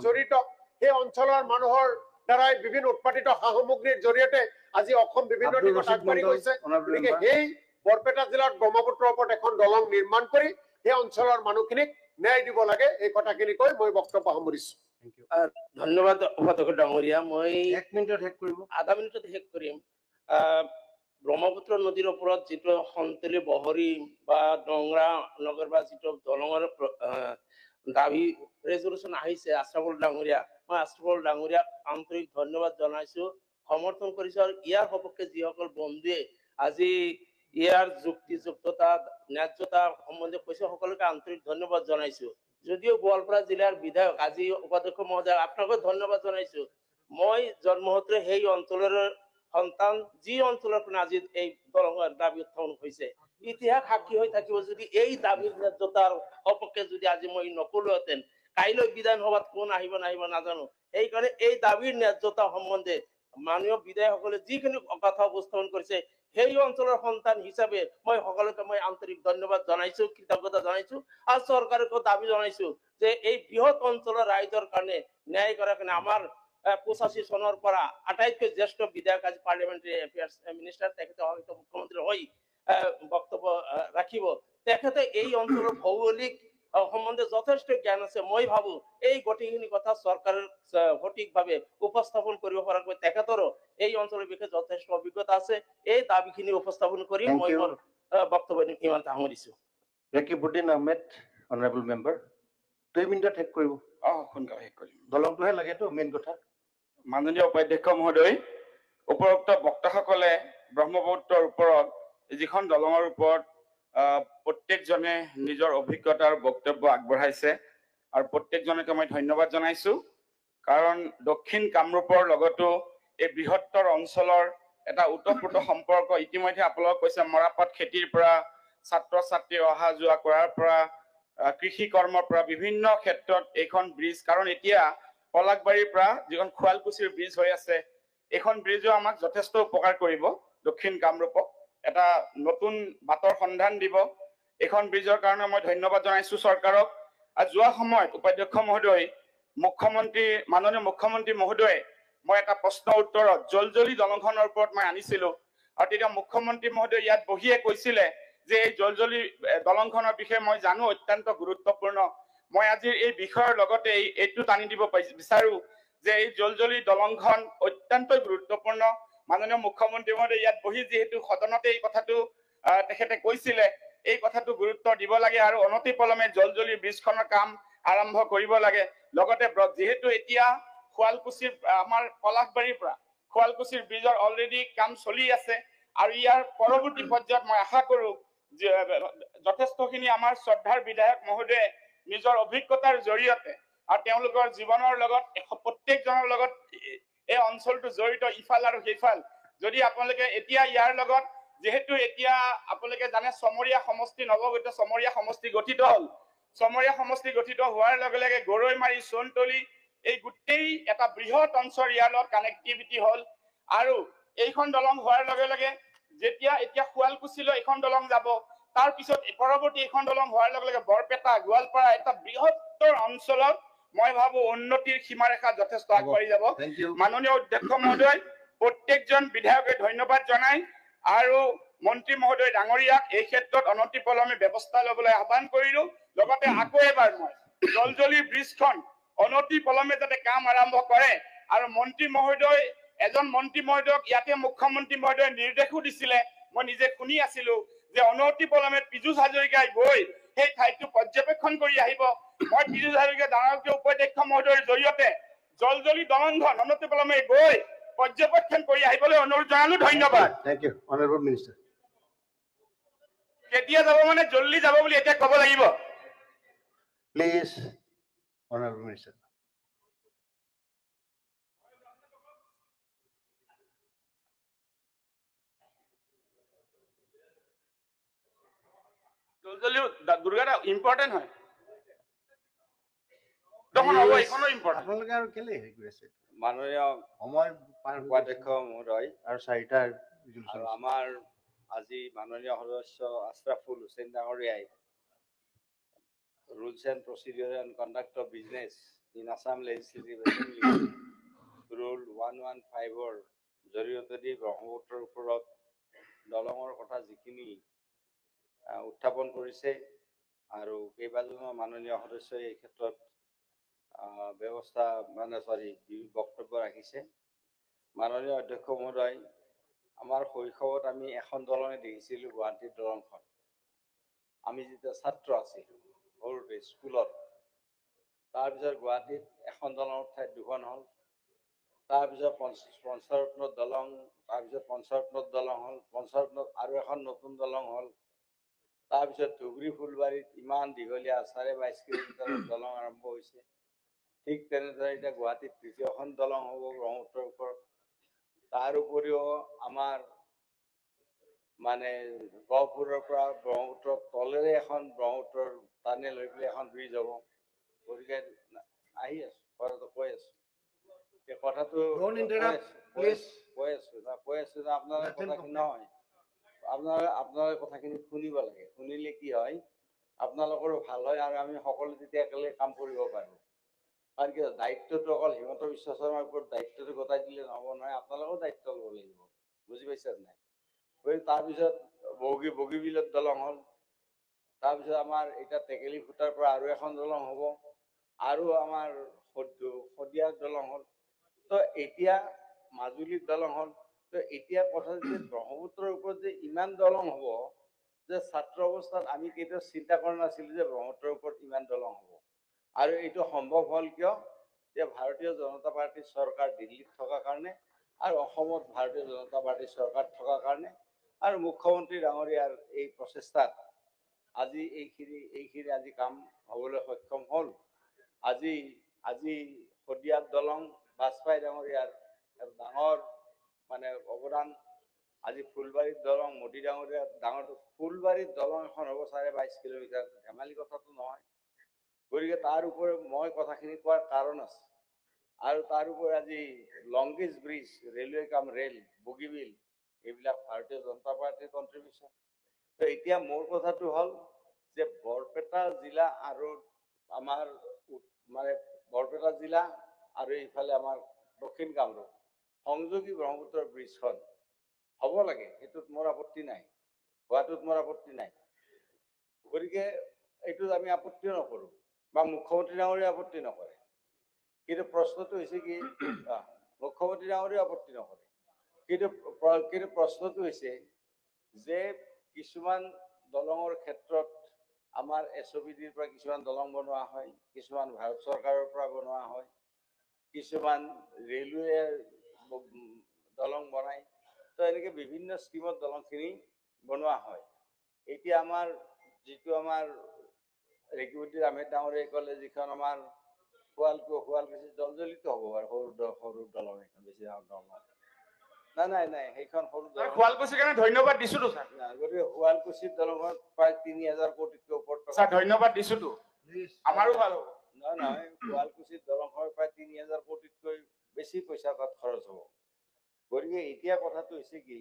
জড়িত সেই অঞ্চলৰ মানুহৰ দ্বাৰাই বিভিন্ন উৎপাদিত সা সামগ্ৰীৰ জৰিয়তে আজি অসম বিভিন্ন দিশত আগবাঢ়ি গৈছে। গতিকে সেই বৰপেটা জিলাত ব্ৰহ্মপুত্ৰৰ ওপৰত এখন দলং নিৰ্মাণ কৰি সেই অঞ্চলৰ মানুহখিনিক ন্যায় দিব লাগে, এই কথাখিনি কৈ মই বক্তব্য সামৰিছো। ধন্যবাদ উপাধ্যক্ষ ডাঙৰীয়া। মই 1 মিনিটত শেষ কৰিব। আধা মিনিটত শেষ কৰিম। ব্ৰহ্মপুত্ৰ নদীৰ ওপৰত যিটো সন্তলি বহৰী বা ডংৰা নগৰ বা যিটো দলঙৰ দাবী ৰেজলিউশ্যন আহিছে আশ্ৰাফুল ডাঙৰীয়া, মই আশ্ৰাফুল ডাঙৰীয়াক আন্তৰিক ধন্যবাদ জনাইছো, সমৰ্থন কৰিছো। আৰু ইয়াৰ সপক্ষে যিসকল বন্ধুৱে আজি ইয়াৰ যুক্তিযুক্ততা ন্যায্যতা সম্বন্ধে কৈছে সকলোকে আন্তৰিক ধন্যবাদ জনাইছো। যদিও গোৱালপাৰা জিলাৰ বিধায়ক আজি উপাধ্যক্ষ মহোদয় আপোনাকো ধন্যবাদ জনাইছো। মই জন্মসূত্ৰে সেই অঞ্চলৰ সন্তান, যি অঞ্চলৰ পৰা আজি এই দলঙৰ দাবী উত্থাপন হৈছে। ইতিহাস সাক্ষী হৈ থাকিব, যদি এই দাবীৰ ন্যায্যতাৰ সপক্ষে যদি আজি মই নকলোহেঁতেন, কাইলৈ বিধানসভাত কোন আহিব নাহিব নাজানো। সেইকাৰণে এই দাবীৰ ন্যায্যতা সম্বন্ধে মাননীয় বিধায়কসকলে যিখিনি কথা উপস্থাপন কৰিছে, সেই অঞ্চলৰ সন্তান হিচাপে মই সকলোকে মই আন্তৰিক ধন্যবাদ জনাইছো, কৃতজ্ঞতা জনাইছো। আৰু চৰকাৰকো দাবী জনাইছো যে এই বৃহৎ অঞ্চলৰ ৰাইজৰ কাৰণে ন্যায় কৰাৰ কাৰণে আমাৰ 85 চনৰ পৰা আটাইতকৈ জ্যেষ্ঠ বিধায়ক আজি পাৰ্লিয়ামেণ্টাৰী এফেয়াৰ্ছ মিনিষ্টাৰ, তেখেতে হয়তো মুখ্যমন্ত্ৰী হৈ বক্তব্য ৰাখিব। তেখেতে এই অঞ্চলৰ ভৌগোলিক সম্বন্ধে যথেষ্ট জ্ঞান আছে। মই ভাবো এই গোটেইখিনি কথা চৰকাৰৰ সঠিকভাৱে উপস্থাপন কৰিব পৰাকৈ তেখেতৰো এই অঞ্চলৰ বিষয়ে যথেষ্ট অভিজ্ঞতা আছে। এই দাবীখিনি উপস্থাপন কৰি মই মোৰ বক্তব্য ইমানতে সামৰিছো। ৰাকিবউদ্দিন আহমেদ, অনাৰেবল মেম্বাৰ, 2 মিনিটত শেষ কৰিব। সোনকালে শেষ কৰিম। দলংটোহে লাগেতো মেইন কথা। মাননীয় উপাধ্যক্ষ মহোদয়, উপৰোক্ত বক্তাসকলে ব্ৰহ্মপুত্ৰৰ ওপৰত যিখন দলঙৰ ওপৰত প্ৰত্যেকজনে নিজৰ অভিজ্ঞতাৰ বক্তব্য আগবঢ়াইছে আৰু প্ৰত্যেকজনকে মই ধন্যবাদ জনাইছো। কাৰণ দক্ষিণ কামৰূপৰ লগতো এই বৃহত্তৰ অঞ্চলৰ এটা ওতঃপ্ৰোত সম্পৰ্ক ইতিমধ্যে আপোনালোক কৈছে, মৰাপাট খেতিৰ পৰা ছাত্ৰ ছাত্ৰী অহা যোৱা কৰাৰ পৰা কৃষি কৰ্মৰ পৰা বিভিন্ন ক্ষেত্ৰত এইখন ব্ৰিজ, কাৰণ এতিয়া পলাকবাৰীৰ পৰা যিখন শুৱালকুছিৰ ব্ৰিজ হৈ আছে, এইখন ব্ৰিজো আমাক যথেষ্ট উপকাৰ কৰিব। দক্ষিণ কামৰূপক এটা নতুন বাটৰ সন্ধান দিব। এইখন ব্ৰিজৰ কাৰণে মই ধন্যবাদ জনাইছো চৰকাৰক। আৰু যোৱা সময়ত উপাধ্যক্ষ মহোদয়, মাননীয় মুখ্যমন্ত্ৰী মহোদয়ে মই এটা প্ৰশ্ন উত্তৰত জলজলি দলংখনৰ ওপৰত মই আনিছিলো, আৰু তেতিয়া মুখ্যমন্ত্ৰী মহোদয় ইয়াত বহিয়ে কৈছিলে যে এই জলজলি দলংখনৰ বিষয়ে মই জানো, অত্যন্ত গুৰুত্বপূৰ্ণ। মই আজিৰ এই বিষয়ৰ লগতে এইটো টানি দিব বিচাৰো যে এই জলজলি দলংখন অত্যন্ত গুৰুত্বপূৰ্ণ। মাননীয় মুখ্যমন্ত্ৰী মহোদয় ইয়াত বহি যিহেতু সদনতে এই কথাটো তেখেতে কৈছিলে, এই কথাটো গুৰুত্ব দিব লাগে আৰু অনতিপলমে জলজলি ব্ৰিজখনৰ কাম আৰম্ভ কৰিব লাগে। লগতে যিহেতু এতিয়া শুৱালকুছিৰ আমাৰ পলাশবাৰীৰ পৰা শুৱালকুছিৰ ব্ৰিজৰ অলৰেডি কাম চলি আছে, আৰু ইয়াৰ পৰৱৰ্তী পৰ্যায়ত মই আশা কৰো যে যথেষ্টখিনি আমাৰ শ্ৰদ্ধাৰ বিধায়ক মহোদয়ে নিজৰ অভিজ্ঞতাৰ জৰিয়তে আৰু তেওঁলোকৰ জীৱনৰ লগত প্ৰত্যেকজনৰ লগত এই অঞ্চলটো জড়িত ইফাল আৰু সিফাল, যদি আপোনালোকে এতিয়া ইয়াৰ লগত যেহেতু এতিয়া আপোনালোকে জানে চমৰীয়া সমষ্টি, নৱগঠিত চমৰীয়া সমষ্টি গঠিত হ'ল। চমৰীয়া সমষ্টি গঠিত হোৱাৰ লগে লগে গৰৈমাৰী, সোণতলী এই গোটেই এটা বৃহৎ অঞ্চল ইয়াৰ লগত কানেক্টিভিটি হ'ল। আৰু এইখন দলং হোৱাৰ লগে লগে যেতিয়া এতিয়া শুৱালকুছিলৈ এইখন দলং যাব, তাৰ পিছত পৰৱৰ্তী এইখন দলং হোৱাৰ লগে লগে বৰপেটা, গোৱালপাৰা এটা বৃহত্তৰ অঞ্চলত মই ভাবো উন্নতিৰ সীমাৰেখা যথেষ্ট আগবাঢ়ি যাব। মাননীয় অধ্যক্ষ মহোদয়, প্ৰত্যেকজন বিধায়কে ধন্যবাদ জনাই আৰু মন্ত্ৰী মহোদয় ডাঙৰীয়াক এই ক্ষেত্ৰত অনতিপলমে ব্যৱস্থা ল'বলৈ আহ্বান কৰিলো। লগতে আকৌ এবাৰ মই জলজলি ব্ৰিজখন অনতিপলমে যাতে কাম আৰম্ভ কৰে, আৰু মন্ত্ৰী মহোদয় এজন মন্ত্ৰী মহোদয়ক ইয়াতে মুখ্যমন্ত্ৰী মহোদয়ে নিৰ্দেশো দিছিলে, মই নিজে শুনি আছিলো যে অনতিপলমে পীযুষ হাজৰিকাই গৈ সেই ঠাইটো পৰ্যবেক্ষণ কৰি আহিব। মই পীযুষ হাজৰিকা ডাঙৰীয়া উপাধ্যক্ষ মহোদয়ৰ জৰিয়তে জলজলি দলংখন অনতিপলমে গৈ পৰ্যবেক্ষণ কৰি আহিবলৈ অনুৰোধ জনালো। ধন্যবাদ। Thank you, Honorable Minister. কেতিয়া যাব মানে জলদি যাব বুলি এতিয়া ক'ব লাগিব। Please, Honorable Minister. জলজলি দুৰ্গাটা ইম্পৰ্টেণ্ট হয়। তখন হ'ব এইখনো ইম্পৰ্টেণ্ট। আপোনালোকে আৰু কেলে হেৰি কৰি আছে? মাননীয় সময় পাৰ উপাধ্যক্ষ মহোদয় আৰু 4টা আৰু আমাৰ আজি মাননীয় সদস্য আশৰাফুল হুছেইন ডাঙৰীয়াই rules and procedure and conduct of business in Assam Legislative Assembly Rule 115-ৰ জৰিয়তে দি ব্ৰহ্মপুত্ৰৰ ওপৰত দলঙৰ কথা যিখিনি উত্থাপন কৰিছে আৰু কেইবাজনো মাননীয় সদস্যই এই ক্ষেত্ৰত ব্যৱস্থা বক্তব্য ৰাখিছে। মাননীয় অধ্যক্ষ মহোদয়, আমাৰ শৈশৱত আমি এখন দলঙে দেখিছিলোঁ, গুৱাহাটীৰ দলংখন। আমি যেতিয়া ছাত্ৰ আছিলোঁ সৰুতে স্কুলত, তাৰপিছত গুৱাহাটীত এখন দলঙৰ ঠাইত দুখন হ'ল, তাৰপিছত পঞ্চৰত্নত দলং, তাৰপিছত পঞ্চৰত্নত দলং হ'ল, পঞ্চৰত্নত আৰু এখন নতুন দলং হ'ল, তাৰপিছত ধুবুৰী ফুলবাৰীত ইমান দীঘলীয়া 22.5 কিলোমিটাৰৰ দলং আৰম্ভ হৈছে। ঠিক তেনেদৰে এতিয়া গুৱাহাটীত তৃতীয়খন দলং হ'ব ব্ৰহ্মপুত্ৰৰ ওপৰত। তাৰ উপৰিও আমাৰ গহপুৰৰ পৰা ব্ৰহ্মপুত্ৰৰ তলেৰে এখন ব্ৰহ্মপুত্ৰৰ টানেল হৈ পেলাই এখন ব্ৰিজ হ'ব। গতিকে আহি আছো, কথাটো কৈ আছো, এই কথাটো কৈ আছো আপোনাৰ কথাখিনি নহয়, আপোনাৰ কথাখিনি শুনিব লাগে। শুনিলে কি হয়, আপোনালোকৰো ভাল হয় আৰু আমি সকলো তেতিয়া একেলগে কাম কৰিব পাৰোঁ। কাৰণ কি দায়িত্বটো অকল হিমন্ত বিশ্ব শৰ্মাৰ ওপৰত দায়িত্বটো গতাই দিলে নহ'ব নহয়, আপোনালোকেও দায়িত্ব ল'ব লাগিব। বুজি পাইছে নাই? তাৰপিছত বগীবিলত দলং হ'ল, তাৰপিছত আমাৰ এতিয়া টেকেলি খুটাৰ পৰা আৰু এখন দলং হ'ব, আৰু আমাৰ শদিয়াৰ দলং হ'ল, তো এতিয়া মাজুলীৰ দলং হ'ল। তো এতিয়া কথা যে ব্ৰহ্মপুত্ৰৰ ওপৰত যে ইমান দলং হ'ব, যে ছাত্ৰ অৱস্থাত আমি কেতিয়াও চিন্তা কৰা নাছিলোঁ যে ব্ৰহ্মপুত্ৰৰ ওপৰত ইমান দলং হ'ব। আৰু এইটো সম্ভৱ হ'ল কিয়? যে ভাৰতীয় জনতা পাৰ্টীৰ চৰকাৰ দিল্লীত থকাৰ কাৰণে, আৰু অসমত ভাৰতীয় জনতা পাৰ্টীৰ চৰকাৰ থকাৰ কাৰণে, আৰু মুখ্যমন্ত্ৰী ডাঙৰীয়াৰ এই প্ৰচেষ্টাত আজি এইখিনি আজি কাম হ'বলৈ সক্ষম হ'ল। আজি শদিয়াৰ দলং বাজপেয়ী ডাঙৰীয়াৰ ডাঙৰ অৱদান। আজি ফুলবাৰীৰ দলং মোদী ডাঙৰীয়াৰ ডাঙৰ। ফুলবাৰীৰ দলং এখন হ'ব 22.5 কিলোমিটাৰ, ধেমালি কথাটো নহয়। গতিকে তাৰ উপৰি মই কথাখিনি কোৱাৰ কাৰণ আছে। আৰু তাৰ উপৰি আজি লংগেষ্ট ব্ৰিজ, ৰেলৱে কাম ৰেল, বগীবিল, এইবিলাক ভাৰতীয় জনতা পাৰ্টীৰ কণ্ট্ৰিবিউশ্যন। তো এতিয়া মোৰ কথাটো হ'ল যে বৰপেটা জিলা আৰু আমাৰ বৰপেটা জিলা আৰু এইফালে আমাৰ দক্ষিণ কামৰূপ সংযোগী ব্ৰহ্মপুত্ৰৰ ব্ৰিজখন হ'ব লাগে, সেইটোত মোৰ আপত্তি নাই, হোৱাটোত মোৰ আপত্তি নাই। গতিকে এইটোত আমি আপত্তিও নকৰোঁ, বা মুখ্যমন্ত্ৰী ডাঙৰীয়াই আপত্তি নকৰে। কিন্তু প্ৰশ্নটো হৈছে কি, মুখ্যমন্ত্ৰী ডাঙৰীয়াই আপত্তি নকৰে, কিন্তু প্ৰশ্নটো হৈছে যে কিছুমান দলঙৰ ক্ষেত্ৰত আমাৰ SOPDৰ পৰা কিছুমান দলং বনোৱা হয়, কিছুমান ভাৰত চৰকাৰৰ পৰা বনোৱা হয়, কিছুমান ৰেলৱে দলং বনায়। তো এনেকৈ বিভিন্ন স্কিমত দলংখিনি বনোৱা হয়। এতিয়া আমাৰ যিটো আমাৰ ৰেকিবুদ্দিন আহমেদ ডাঙৰীয়াই ক'লে, যিখন আমাৰ শুৱালকুছি জলজলিত হ'ব আৰু সৰু দলং, এখন বেছি ডাঙৰ দলং নাই, সেইখন সৰু দলং। শুৱালকুছিৰ কাৰণে ধন্যবাদ দিছোতো ছাৰ। গতিকে শুৱালকুছিৰ দলঙত প্ৰায় 3000 কোটিতকৈ ওপৰত ছাৰ ধন্যবাদ দিছোতো, আমাৰো ভাল হ'ব। নহয়, শুৱালকুছিৰ দলংখনৰ প্ৰায় 3000 কোটিতকৈ বেছি পইচা তাত খৰচ হ'ব। গতিকে এতিয়া কথাটো হৈছে কি,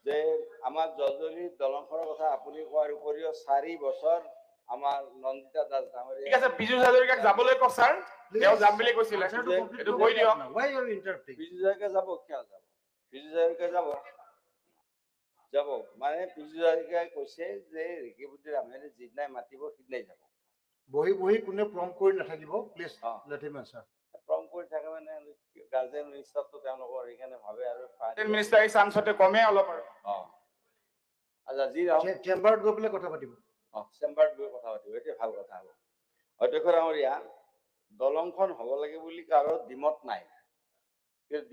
যে আমাৰ জলজলিত দলংখনৰ কথা আপুনি কোৱাৰ উপৰিও 4 বছৰ আমাৰ নন্দিতা দাস ডাঙৰীয়া। ঠিক আছে, পীযুষ হাজৰিকাক যাবলৈ কওক ছাৰ, তেওঁ যাম বুলি কৈছিলে, এইটো কৈ দিয়ক। পীযুষ হাজৰিকা যাব, কিয় যাব? পীযুষ হাজৰিকা যাব। পীযুষ হাজৰিকাই কৈছে যে ৰেকিবুদ্দিন আহমেদে যিদিনাই মাতিব সিদিনাই যাব। বহি কোনে প্ৰম কৰি নাথাকিব, please let him answer. Promo কৰি থাকে গাৰ্জেন মিনিষ্টাৰটো তেওঁলোকৰ সেইকাৰণে ভাবে আৰু মিনিষ্টাৰ এই চান্সতে কমে অলপ আৰু। আচ্ছা, যি চেম্বাৰত গৈ পেলাই কথা পাতিব। চেম্বাৰত গৈ কথা পাতিব, এইটো ভাল কথা হ'ব। অধ্যক্ষ ডাঙৰীয়া, দলংখন হ'ব লাগে বুলি কাৰো দ্বিমত নাই, কিন্তু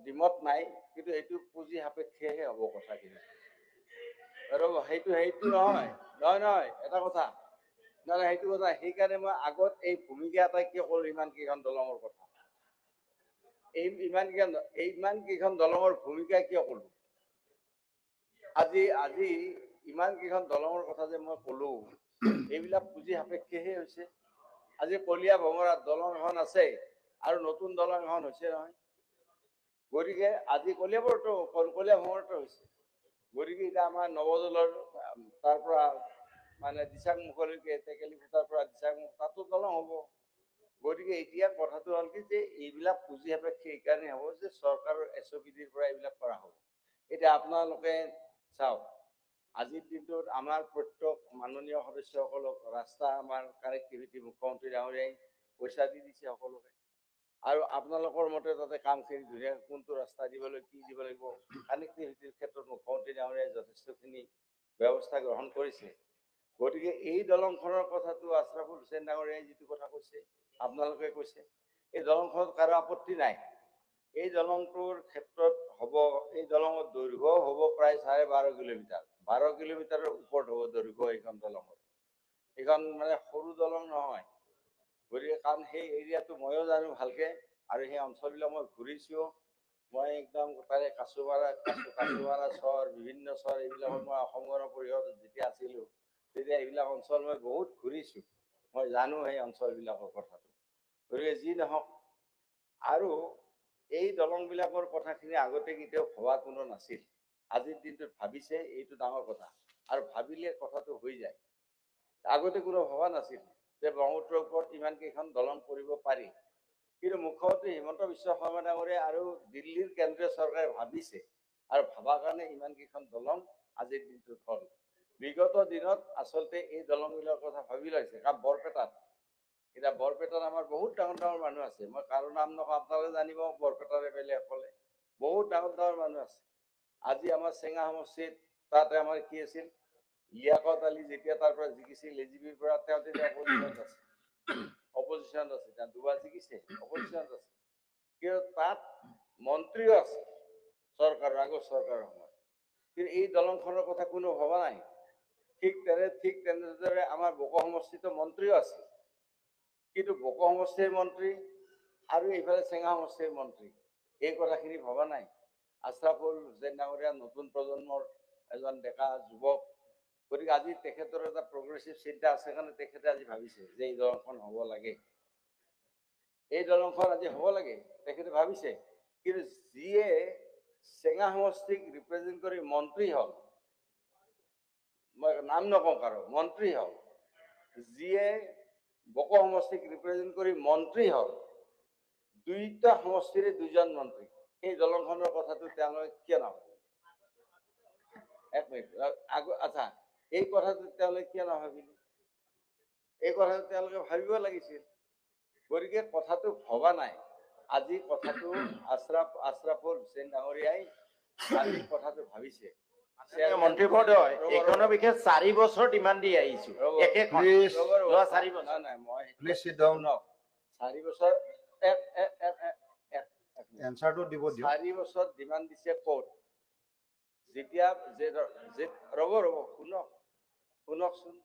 দ্বিমত নাই, কিন্তু এইটো পুঁজি সাপেক্ষেহে হ'ব কথাখিনি। আৰু সেইটো নহয় এটা কথা, সেইটো কথা। সেইকাৰণে মই আগত এই ভূমিকা এটাই কিয় ক'লো, ইমান কেইখন দলঙৰ কথা, ইমান কেইখন দলঙৰ ভূমিকা কিয় ক'লো। আজি ইমান কেইখন দলঙৰ কথা যে মই ক'লো, এইবিলাক পুঁজি সাপেক্ষেহে হৈছে। আজি কলীয়া ভোমোৰাত দলং এখন আছে আৰু নতুন দলং এখন হৈছে নহয়। গতিকে আজি কলীয়া ভোমোৰাটো হৈছে। গতিকে এতিয়া আমাৰ নৱদলৰ তাৰ পৰা দিচাংমুখলৈকে, টেকেলি খুটাৰ পৰা দিচাংমুখ, তাতো দলং হ'ব। গতিকে এতিয়া কথাটো হ'ল কি যে এইবিলাক পুঁজি সাপেক্ষে এইকাৰণে হ'ব যে চৰকাৰৰ SOPDৰ পৰা এইবিলাক কৰা হ'ব। এতিয়া আপোনালোকে চাওক, আজিৰ দিনটোত আমাৰ প্ৰত্যেক মাননীয় সদস্যসকলক ৰাস্তা আমাৰ কানেক্টিভিটি মুখ্যমন্ত্ৰী ডাঙৰীয়াই পইচা দি দিছে সকলোকে। আৰু আপোনালোকৰ মতে তাতে কামখিনি ধুনীয়াকৈ কোনটো ৰাস্তা দিবলৈ কি দিব লাগিব কানেক্টিভিটিৰ ক্ষেত্ৰত মুখ্যমন্ত্ৰী ডাঙৰীয়াই যথেষ্টখিনি ব্যৱস্থা গ্ৰহণ কৰিছে। গতিকে এই দলংখনৰ কথাটো আশৰাফুল হুছেইন ডাঙৰীয়াই যিটো কথা কৈছে, আপোনালোকে কৈছে, এই দলংখনত কাৰো আপত্তি নাই। এই দলংটোৰ ক্ষেত্ৰত হ'ব, এই দলঙৰ দৈৰ্ঘ্য হ'ব প্ৰায় 12.5 কিলোমিটাৰ। 12 কিলোমিটাৰৰ ওপৰত হ'ব দৈৰ্ঘ্য এইখন দলঙৰ। এইখন মানে সৰু দলং নহয়। গতিকে কাৰণ সেই এৰিয়াটো ময়ো জানো ভালকে, আৰু সেই অঞ্চলবিলাক মই ঘূৰিছোঁ। মই একদম তাৰে কাছুমাৰা চৰ, বিভিন্ন চৰ, এইবিলাকত মই অসম গণ পৰিষদত যেতিয়া আছিলোঁ তেতিয়া এইবিলাক অঞ্চল মই বহুত ঘূৰিছোঁ। মই জানো সেই অঞ্চলবিলাকৰ কথাটো। গতিকে যি নহওক, আৰু এই দলংবিলাকৰ কথাখিনি আগতে কেতিয়াও ভবা কোনো নাছিল। আজিৰ দিনটোত ভাবিছে, এইটো ডাঙৰ কথা, আৰু ভাবিলে কথাটো হৈ যায়। আগতে কোনো ভবা নাছিল যে ব্ৰহ্মপুত্ৰৰ ওপৰত ইমান কেইখন দলং কৰিব পাৰি। কিন্তু মুখ্যমন্ত্ৰী হিমন্ত বিশ্ব শৰ্মা ডাঙৰীয়া আৰু দিল্লীৰ কেন্দ্ৰীয় চৰকাৰে ভাবিছে, আৰু ভাবাৰ কাৰণে ইমান কেইখন দলং আজিৰ দিনটোত হ'ল। বিগত দিনত আচলতে এই দলংবিলাকৰ কথা ভাবি লৈছে। কাৰণ বৰপেটাত, এতিয়া বৰপেটাত আমাৰ বহুত ডাঙৰ ডাঙৰ মানুহ আছে। মই কাৰো নাম নকওঁ, আপোনালোকে জানিব, বৰপেটাৰ MLA সকলে বহুত ডাঙৰ ডাঙৰ মানুহ আছে। আজি আমাৰ চেঙা সমষ্টিত তাতে আমাৰ কি আছিল, লিয়াকত আলী যেতিয়া তাৰ পৰা জিকিছিল AGPৰ পৰা, তেওঁ তেতিয়া অপজিশ্যনত আছে, তেওঁ দুবাৰ জিকিছে, অপজিশ্যনত আছে। কিন্তু তাত মন্ত্ৰীও আছে চৰকাৰৰ, আগৰ চৰকাৰৰ সময়ত। কিন্তু এই দলংখনৰ কথা কোনো ভবা নাই। ঠিক তেনেদৰে আমাৰ বোকা সমষ্টিতো মন্ত্ৰীও আছে, কিন্তু বোকা সমষ্টিৰ মন্ত্ৰী আৰু এইফালে চেঙা সমষ্টিৰ মন্ত্ৰী এই কথাখিনি ভবা নাই। আশৰাফুল হুছেইন ডাঙৰীয়া নতুন প্ৰজন্মৰ এজন ডেকা যুৱক। গতিকে আজি তেখেতৰ এটা প্ৰগ্ৰেছিভ চিন্তা আছে কাৰণে তেখেতে আজি ভাবিছে যে এই দলংখন হ'ব লাগে, এই দলংখন আজি হ'ব লাগে, তেখেতে ভাবিছে। কিন্তু যিয়ে চেঙা সমষ্টিক ৰিপ্ৰেজেণ্ট কৰি মন্ত্ৰী হ'ল, মই নাম নকওঁ কাৰো, মন্ত্ৰী হ'ল, যিয়ে বকো সমষ্টিক ৰিপ্ৰেজেণ্ট কৰি মন্ত্ৰী হ'ল, দুইটা সমষ্টিৰে দুজন মন্ত্ৰী, এই দলংখনৰ কথাটো তেওঁলোকে কিয় নাভাবে? এক মিনিট, আচ্ছা, এই কথাটো তেওঁলোকে কিয় নাভাবিলে? এই কথাটো তেওঁলোকে ভাবিব লাগিছিল। গতিকে কথাটো ভবা নাই। আজি কথাটো আশৰাফুল হুছেইন ডাঙৰীয়াই আজি কথাটো ভাবিছে। মন্ত্ৰী মহোদয়, এইখনৰ বিষয়ে 4 বছৰ ডিমাণ্ড দি আহিছো। Please. 4 বছৰ। নাই, মই Please sit down. 4 বছৰ এনচাৰটো দিব দিয়ক। 4 বছৰ ডিমাণ্ড দিছে ক'ত? যেতিয়া ৰ'ব শুনকচোন।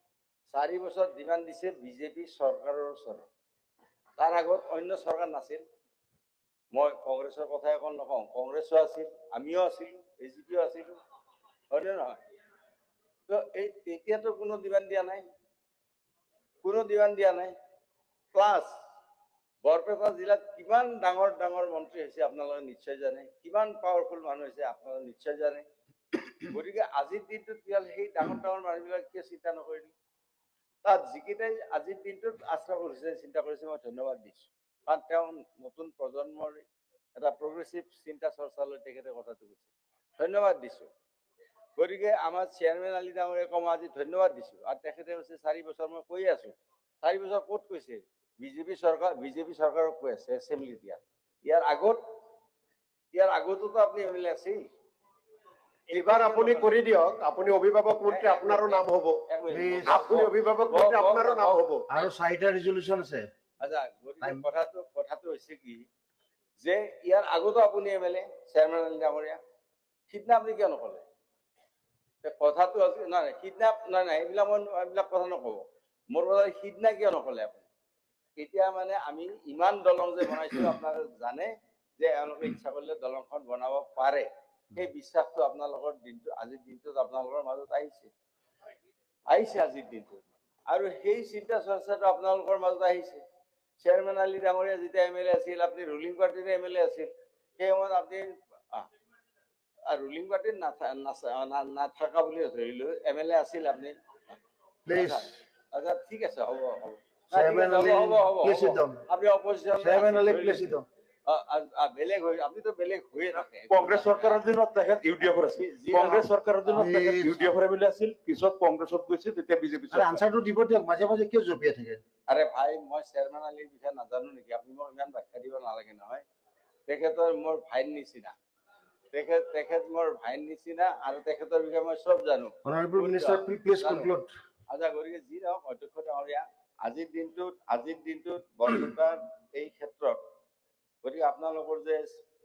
4 বছৰ ডিমাণ্ড দিছে বিজেপি চৰকাৰৰ ওচৰত। তাৰ আগত অন্য চৰকাৰ নাছিল। মই কংগ্ৰেছৰ কথা এখন নকওঁ, কংগ্ৰেছো আছিল, আমিও আছিলো, AGPও আছিলো, হয়নে নহয়? তো তেতিয়াতো কোনো ডিমাণ্ড দিয়া নাই, প্লাছ বৰপেটা জিলাত কিমান ডাঙৰ ডাঙৰ মন্ত্ৰী হৈছে আপোনালোকে নিশ্চয় জানে, কিমান পাৱাৰফুল মানুহ হৈছে আপোনালোকে নিশ্চয় জানে। গতিকে আজিৰ দিনটোত কি হ'ল, সেই ডাঙৰ ডাঙৰ মানুহবিলাক কিয় চিন্তা নকৰিলে? তাত যিকেইটাই আজিৰ দিনটোত আশৰাফুল হুছেইনে চিন্তা কৰিছে, মই ধন্যবাদ দিছোঁ। কাৰণ তেওঁ নতুন প্ৰজন্মৰ এটা প্ৰগ্ৰেছিভ চিন্তা চৰ্চালৈ তেখেতে কথাটো কৈছে, ধন্যবাদ দিছোঁ। গতিকে আমাৰ চেয়াৰমেন আলী ডাঙৰীয়াক মই আজি ধন্যবাদ দিছোঁ। আৰু তেখেতে কৈছে 4 বছৰ, মই কৈ আছোঁ 4 বছৰ ক'ত কৈছে? বিজেপি চৰকাৰক কৈ আছে এছেম্বলিত। ইয়াৰ আগতোতো আপুনি MLA আছিল। এইবাৰ আপুনি কৰি দিয়ক, আপুনি অভিভাৱক মন্ত্ৰী, আপোনাৰো নাম হ'ব। Please. আপুনি অভিভাৱক মন্ত্ৰী, আপোনাৰো নাম হ'ব। আৰু 4টা ৰিজলিউশ্যন আছে। আচ্ছা, গতিকে কথাটো হৈছে কি যে ইয়াৰ আগতো আপুনি MLA, চেয়াৰমেন আলী ডাঙৰীয়া, সিদিনা আপুনি কিয় নকলে? কথাটো নাই, সিদিনা নাই, এইবিলাক কথা নকব। মোৰ কথা সিদিনা কিয় নকলে আপুনি? এতিয়া মানে আমি ইমান দলং যে বনাইছো, আপোনালোকে জানে যে এওঁলোকে ইচ্ছা কৰিলে দলংখন বনাব পাৰে। সেই বিশ্বাসটো আপোনালোকৰ আজিৰ দিনটোত আপোনালোকৰ মাজত আহিছে আজিৰ দিনটোত। আৰু সেই চিন্তা চৰ্চাটো আপোনালোকৰ মাজত আহিছে। চেয়াৰমেন আলী ডাঙৰীয়া যেতিয়া MLA আছিল, আপুনি ৰুলিং পাৰ্টিৰ MLA আছিল, সেই সময়ত আপুনি ৰুলিং পাৰ্টিত নাথাকা বুলি ধৰিলো, MLA আছিল আপুনি। Please. আচ্ছা, ঠিক আছে, হ'ব। Chairman Ali, please sit down. আপনি opposition Chairman Ali, please sit down. বেলেগ হৈ আপনি তো বেলেগ হয়ে থাকে কংগ্ৰেছ চৰকাৰৰ দিনত তেখেত ইউডিএফৰ আছিল কংগ্ৰেছ চৰকাৰৰ দিনত তেখেত ইউডিএফৰ এমএলএ আছিল পিছত কংগ্ৰেছত গৈছে তেতিয়া বিজেপি আরে আনসারটো দিব দিয়ক, মাজে মাজে কিয় জপিয়াই থাকে? আরে ভাই মই চেয়ারম্যান আলীৰ বিষয়ে নাজানো নেকি আপনি মোক ইমান ব্যাখ্যা দিব নালাগে নহয় তেখেতৰ মোৰ ভাইৰ নিচিনা তেখেত মোৰ ভাইৰ নিচিনা আৰু তেখেতৰ বিষয়ে মই সব জানো Honorable Minister, please conclude. আচ্ছা গতিকে যি নহওক অধ্যক্ষ ডাঙৰীয়া আজিৰ দিনটোত বৰপেটাৰ এই ক্ষেত্ৰত গতিকে আপোনালোকৰ যে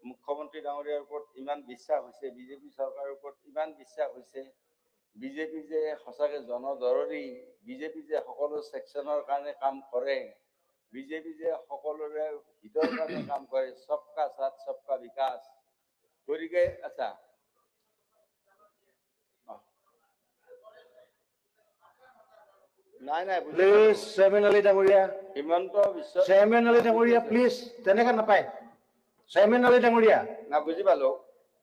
মুখ্যমন্ত্ৰী ডাঙৰীয়াৰ ওপৰত ইমান বিশ্বাস হৈছে বিজেপি চৰকাৰৰ ওপৰত ইমান বিশ্বাস হৈছে বিজেপি যে সঁচাকে জনদৰদী বিজেপি যে সকলো সেকশনৰ কাৰণে কাম কৰে বিজেপি যে সকলোৰে হিতৰ কাৰণে কাম কৰে সবকা সাথ সবকা বিকাশ গতিকে আচ্ছা নাই Please, Chairman Ali ডাঙৰীয়া, হিমন্ত বিশ্ব Chairman Ali ডাঙৰীয়া, please, তেনেকা নাপায়। Chairman Ali ডাঙৰীয়া, না বুজি পালো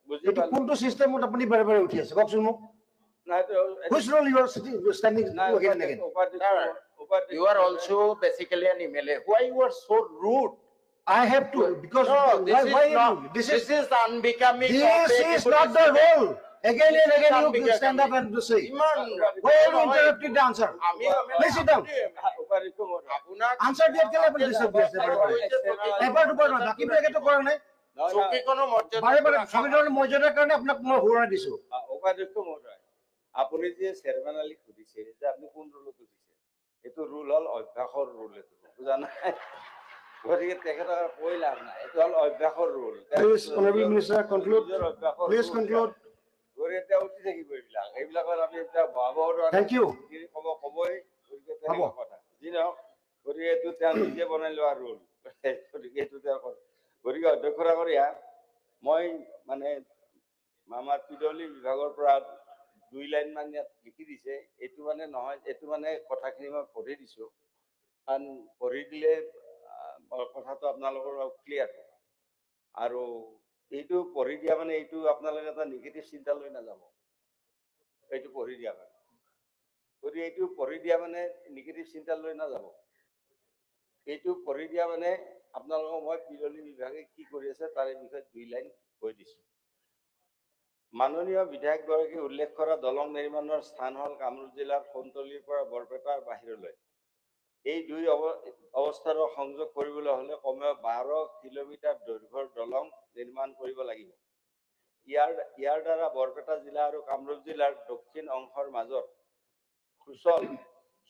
এইটো কোনটো চিষ্টেমত আপুনি বাৰে বাৰে উঠি আছে কওকচোন মোক? Which role you are standing again and again? You are also basically an MLA. Why you are so rude? I have to, because No, this why is not. this This is unbecoming. of is a not the deputy role. Again and again you Unbecoming. stand up and say, ইমান why are you interrupting the answer? Please sit down. আপোনাক Answer দিয়াত কেলে আপুনি disturb কৰি আছে বাৰে বাৰে? এবাৰ দুবাৰ নহয়, বাকীবিলাকেতো কৰা নাই। চকীখনো মৰ্যাদা বাৰে বাৰে সংবিধানৰ মৰ্যাদাৰ কাৰণে আপোনাক মই সুৱৰাই দিছো। উপাধ্যক্ষ মহোদয় আপুনি যে চেয়াৰম্যান আলীক সুধিছে যে আপুনি কোন ৰোলত উঠিছে এইটো ৰোল হল অভ্যাসৰ ৰোল এইটো বুজা নাই গতিকে তেখেতক কৈ লাভ নাই এইটো হল অভ্যাসৰ roll Please, Honorable Minister, conclude. Please conclude. গতিকে এতিয়া উঠি থাকিব এইবিলাকত আমি এতিয়া ভয়াৱহ Thank you. কবই গতিকে হ'ব। তেনেকুৱা কথা যি নহওক গতিকে এইটো তেওঁ নিজে বনাই লোৱা ৰোল গতিকে এইটো তেওঁৰ কথা গতিকে অধ্যক্ষ ডাঙৰীয়া মই মানে আমাৰ পিডব্লিউ বিভাগৰ পৰা 2 লাইন মান ইয়াত লিখি দিছে এইটো মানে নহয় এইটো মানে কথাখিনি মই পঢ়ি দিছো কাৰণ পঢ়ি দিলে কথাটো আপোনালোকৰ ক্লিয়াৰ হ'ব আৰু এইটো পঢ়ি দিয়া মানে এইটো আপোনালোকে এটা নিগেটিভ চিন্তা লৈ নাযাব এইটো পঢ়ি দিয়া মানে গতিকে এইটো পঢ়ি দিয়া মানে নিগেটিভ চিন্তা লৈ নাযাব এইটো পঢ়ি দিয়া মানে আপোনালোকক মই পিডব্লিউ বিভাগে কি কৰি আছে তাৰে বিষয়ে 2 লাইন কৈ দিছো মাননীয় বিধায়কগৰাকীয়ে উল্লেখ কৰা দলং নিৰ্মাণৰ স্থান হল কামৰূপ জিলাৰ সোণতলীৰ পৰা বৰপেটাৰ বাহিৰলৈ এই দুই অৱস্থাৰ সংযোগ কৰিবলৈ হলে কমেও 12 কিলোমিটাৰ দৈৰ্ঘ্যৰ দলং নিৰ্মাণ কৰিব লাগিব ইয়াৰ দ্বাৰা বৰপেটা জিলা আৰু কামৰূপ জিলাৰ দক্ষিণ অংশৰ মাজত সুচল